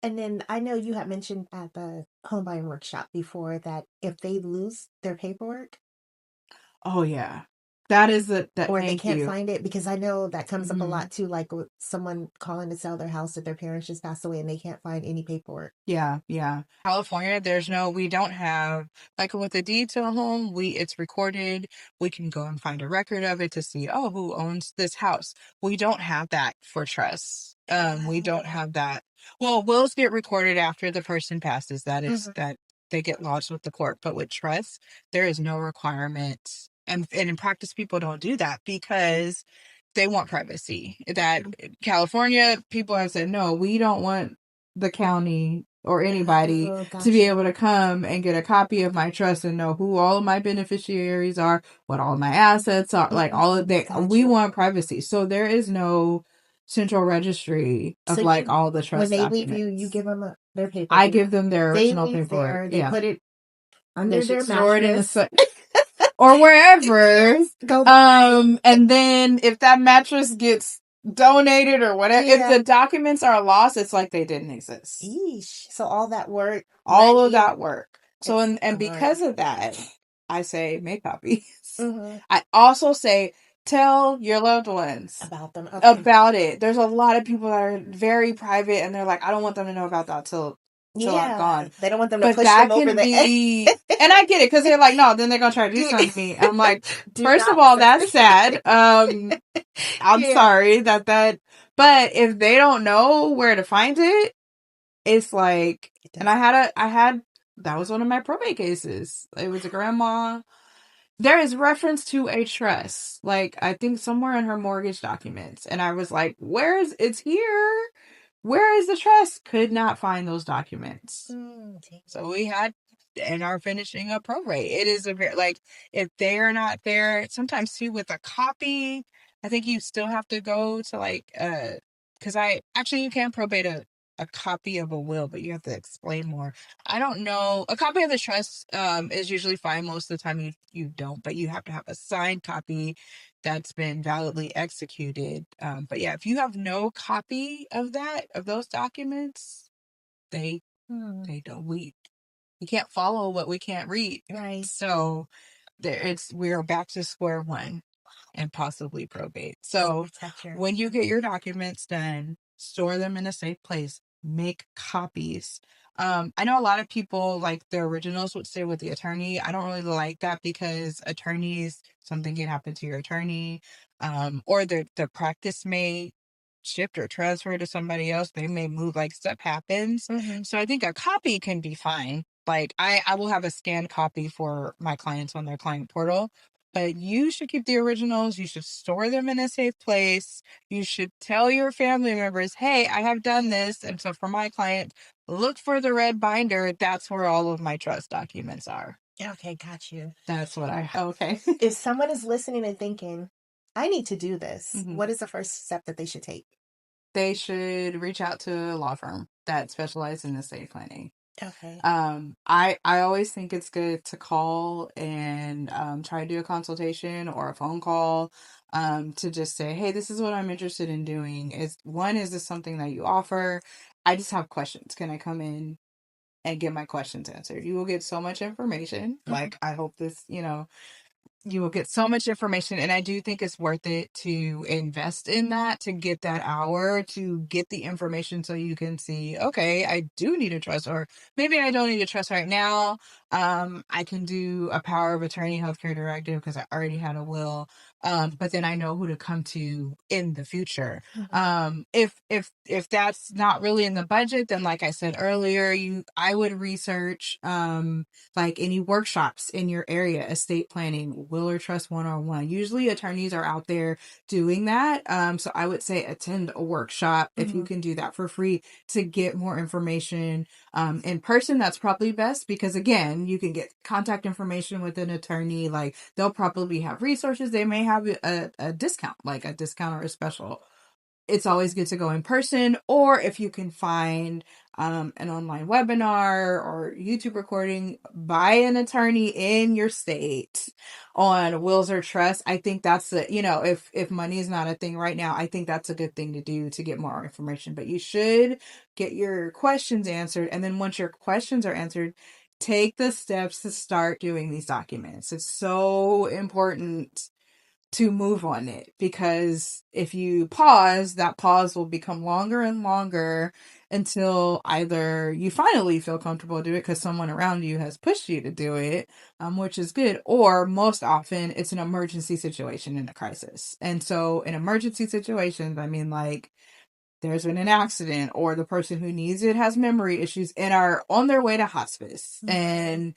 And then I know you had mentioned at the home buying workshop before that if they lose their paperwork, oh yeah, that is or they can't find it, because I know that comes up a lot too, like with someone calling to sell their house that their parents just passed away and they can't find any paperwork. Yeah. California, we don't have, like with a deed to a home, it's recorded. We can go and find a record of it to see, oh, who owns this house. We don't have that for trusts. We don't have that. Well, wills get recorded after the person passes. That is that they get lodged with the court. But with trusts, there is no requirement. And in practice, people don't do that because they want privacy. That California people have said, no, we don't want the county or anybody to be able to come and get a copy of my trust and know who all of my beneficiaries are, what all of my assets are, like all of that. We want privacy. So there is no central registry of all the trust when they documents. leave you give them their paperwork. I give them their original paperwork. They put it under their store mattress. it in or wherever. And then if that mattress gets donated or whatever, if the documents are lost, it's like they didn't exist. Yeesh. So all that work. That work. So, and because of that, I say make copies. I also say tell your loved ones about them. About it. There's a lot of people that are very private and they're like, I don't want them to know about that till I'm gone. They don't want them to push them over the edge. And I get it, because they're like, no, then they're gonna try to do something to me. I'm like, first of all, that's sad. I'm sorry that but if they don't know where to find it, it's like, and I had that was one of my probate cases. It was a grandma. There is reference to a trust, like I think somewhere in her mortgage documents, and I was like, it's here. Where is the trust? Could not find those documents. So we had and are finishing a probate. It is a very, if they are not there, sometimes too with a copy, I think you still have to go to because you can probate a copy of a will, but you have to explain more. I don't know. A copy of the trust is usually fine. Most of the time you don't, but you have to have a signed copy that's been validly executed. But yeah, if you have no copy of those documents, they don't. We can't follow what we can't read. Right. So we're back to square one and possibly probate. So when you get your documents done, store them in a safe place, make copies. I know a lot of people like their originals would stay with the attorney. I don't really like that because attorneys, something can happen to your attorney, or the practice may shift or transfer to somebody else. They may move, stuff happens. So I think a copy can be fine. I will have a scanned copy for my clients on their client portal, but you should keep the originals. You should store them in a safe place. You should tell your family members, hey, I have done this. And so for my client, look for the red binder. That's where all of my trust documents are. Okay, got you. That's what okay. If someone is listening and thinking, I need to do this, what is the first step that they should take? They should reach out to a law firm. that specialize in estate planning. Okay. I always think it's good to call and try to do a consultation or a phone call to just say, hey, this is what I'm interested in doing. Is this something that you offer? I just have questions. Can I come in and get my questions answered? You will get so much information. Like, I hope this, you will get so much information, and I do think it's worth it to invest in that, to get that hour, to get the information so you can see, okay, I do need a trust, or maybe I don't need a trust right now. I can do a power of attorney healthcare directive because I already had a will. But then I know who to come to in the future. If that's not really in the budget, then like I said earlier, I would research like any workshops in your area, estate planning, will or trust 101. Usually attorneys are out there doing that. So I would say attend a workshop if you can do that for free to get more information in person. That's probably best because, again, you can get contact information with an attorney. Like, they'll probably have resources. They may have a discount, like a discount or a special. It's always good to go in person, or if you can find an online webinar or YouTube recording by an attorney in your state on wills or trusts. I think that's if money is not a thing right now, I think that's a good thing to do to get more information. But you should get your questions answered, and then once your questions are answered, take the steps to start doing these documents. It's so important to move on it, because if you pause, that pause will become longer and longer until either you finally feel comfortable to do it because someone around you has pushed you to do it, which is good, or most often it's an emergency situation in a crisis. And so in emergency situations, I mean, like, there's been an accident, or the person who needs it has memory issues and are on their way to hospice, and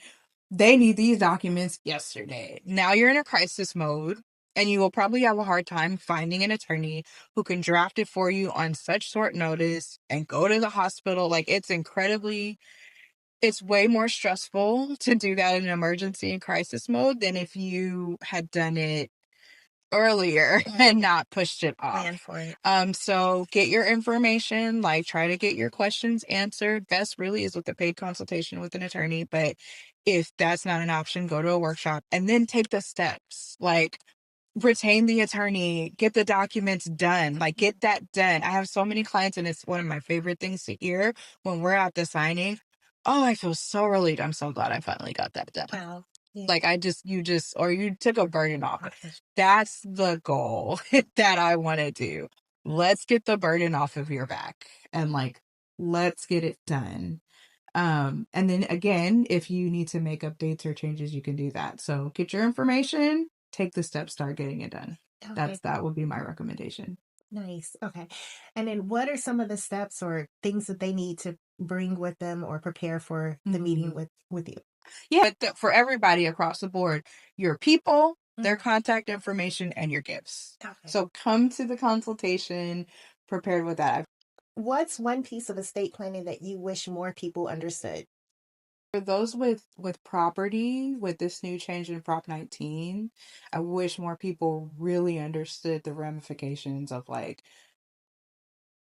they need these documents yesterday. Now you're in a crisis mode, and you will probably have a hard time finding an attorney who can draft it for you on such short notice and go to the hospital. Like, it's way more stressful to do that in emergency and crisis mode than if you had done it earlier and not pushed it Plan off. for it. So get your information, like, try to get your questions answered. Best really is with a paid consultation with an attorney, but if that's not an option, go to a workshop and then take the steps. Like, retain the attorney, get the documents done, like, get that done. I have so many clients, and it's one of my favorite things to hear when we're at the signing. Oh, I feel so relieved. I'm so glad I finally got that done. Wow. Yeah. Like, or you took a burden off. Okay. That's the goal that I want to do. Let's get the burden off of your back, and, like, let's get it done. And then again, if you need to make updates or changes, you can do that. So get your information, take the steps, start getting it done. Okay. That would be my recommendation. Nice. Okay. And then what are some of the steps or things that they need to bring with them or prepare for the meeting with you? Yeah, but for everybody across the board, your people, their contact information, and your gifts. Okay. So come to the consultation prepared with that. What's one piece of estate planning that you wish more people understood? For those with property, with this new change in Prop 19, I wish more people really understood the ramifications of, like,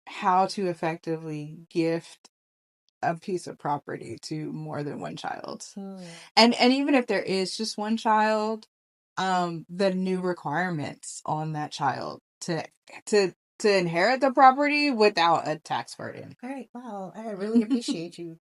how to effectively gift a piece of property to more than one child. And even if there is just one child, the new requirements on that child to inherit the property without a tax burden. All right. Wow. I really appreciate you.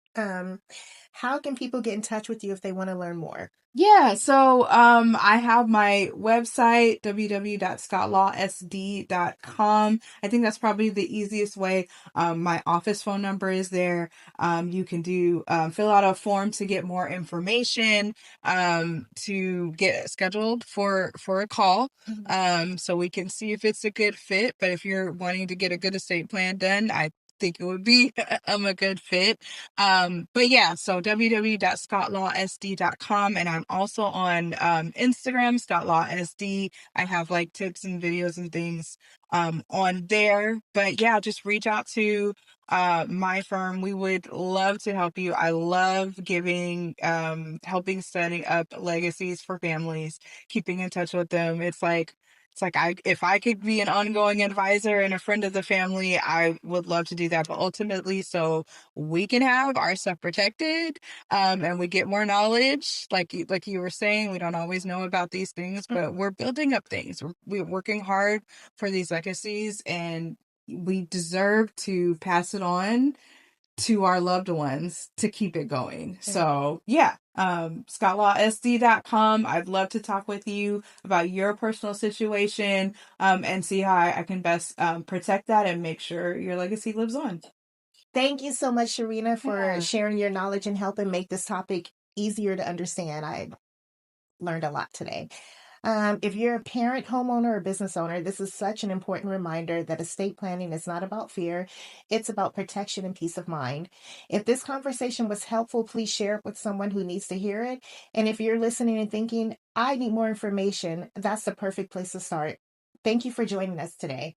How can people get in touch with you if they want to learn more? Yeah, so I have my website, www.scottlawsd.com. I think that's probably the easiest way. My office phone number is there. You can fill out a form to get more information, to get scheduled for a call. So we can see if it's a good fit. But if you're wanting to get a good estate plan done, I think it would be a good fit. But yeah, so www.scottlawsd.com, and I'm also on Instagram, scottlawsd. I have, like, tips and videos and things on there. But yeah, just reach out to my firm. We would love to help you. I love helping setting up legacies for families, keeping in touch with them. It's like It's like if I could be an ongoing advisor and a friend of the family, I would love to do that. But ultimately, so we can have our stuff protected, and we get more knowledge. Like you were saying, we don't always know about these things, but we're building up things. We're working hard for these legacies, and we deserve to pass it on to our loved ones to keep it going. So yeah, scottlawsd.com. I'd love to talk with you about your personal situation, and see how I can best protect that and make sure your legacy lives on. Thank you so much, Sharyna, for Yeah. sharing your knowledge and helping make this topic easier to understand. I learned a lot today. If you're a parent, homeowner, or business owner, this is such an important reminder that estate planning is not about fear. It's about protection and peace of mind. If this conversation was helpful, please share it with someone who needs to hear it. And if you're listening and thinking, I need more information, that's the perfect place to start. Thank you for joining us today.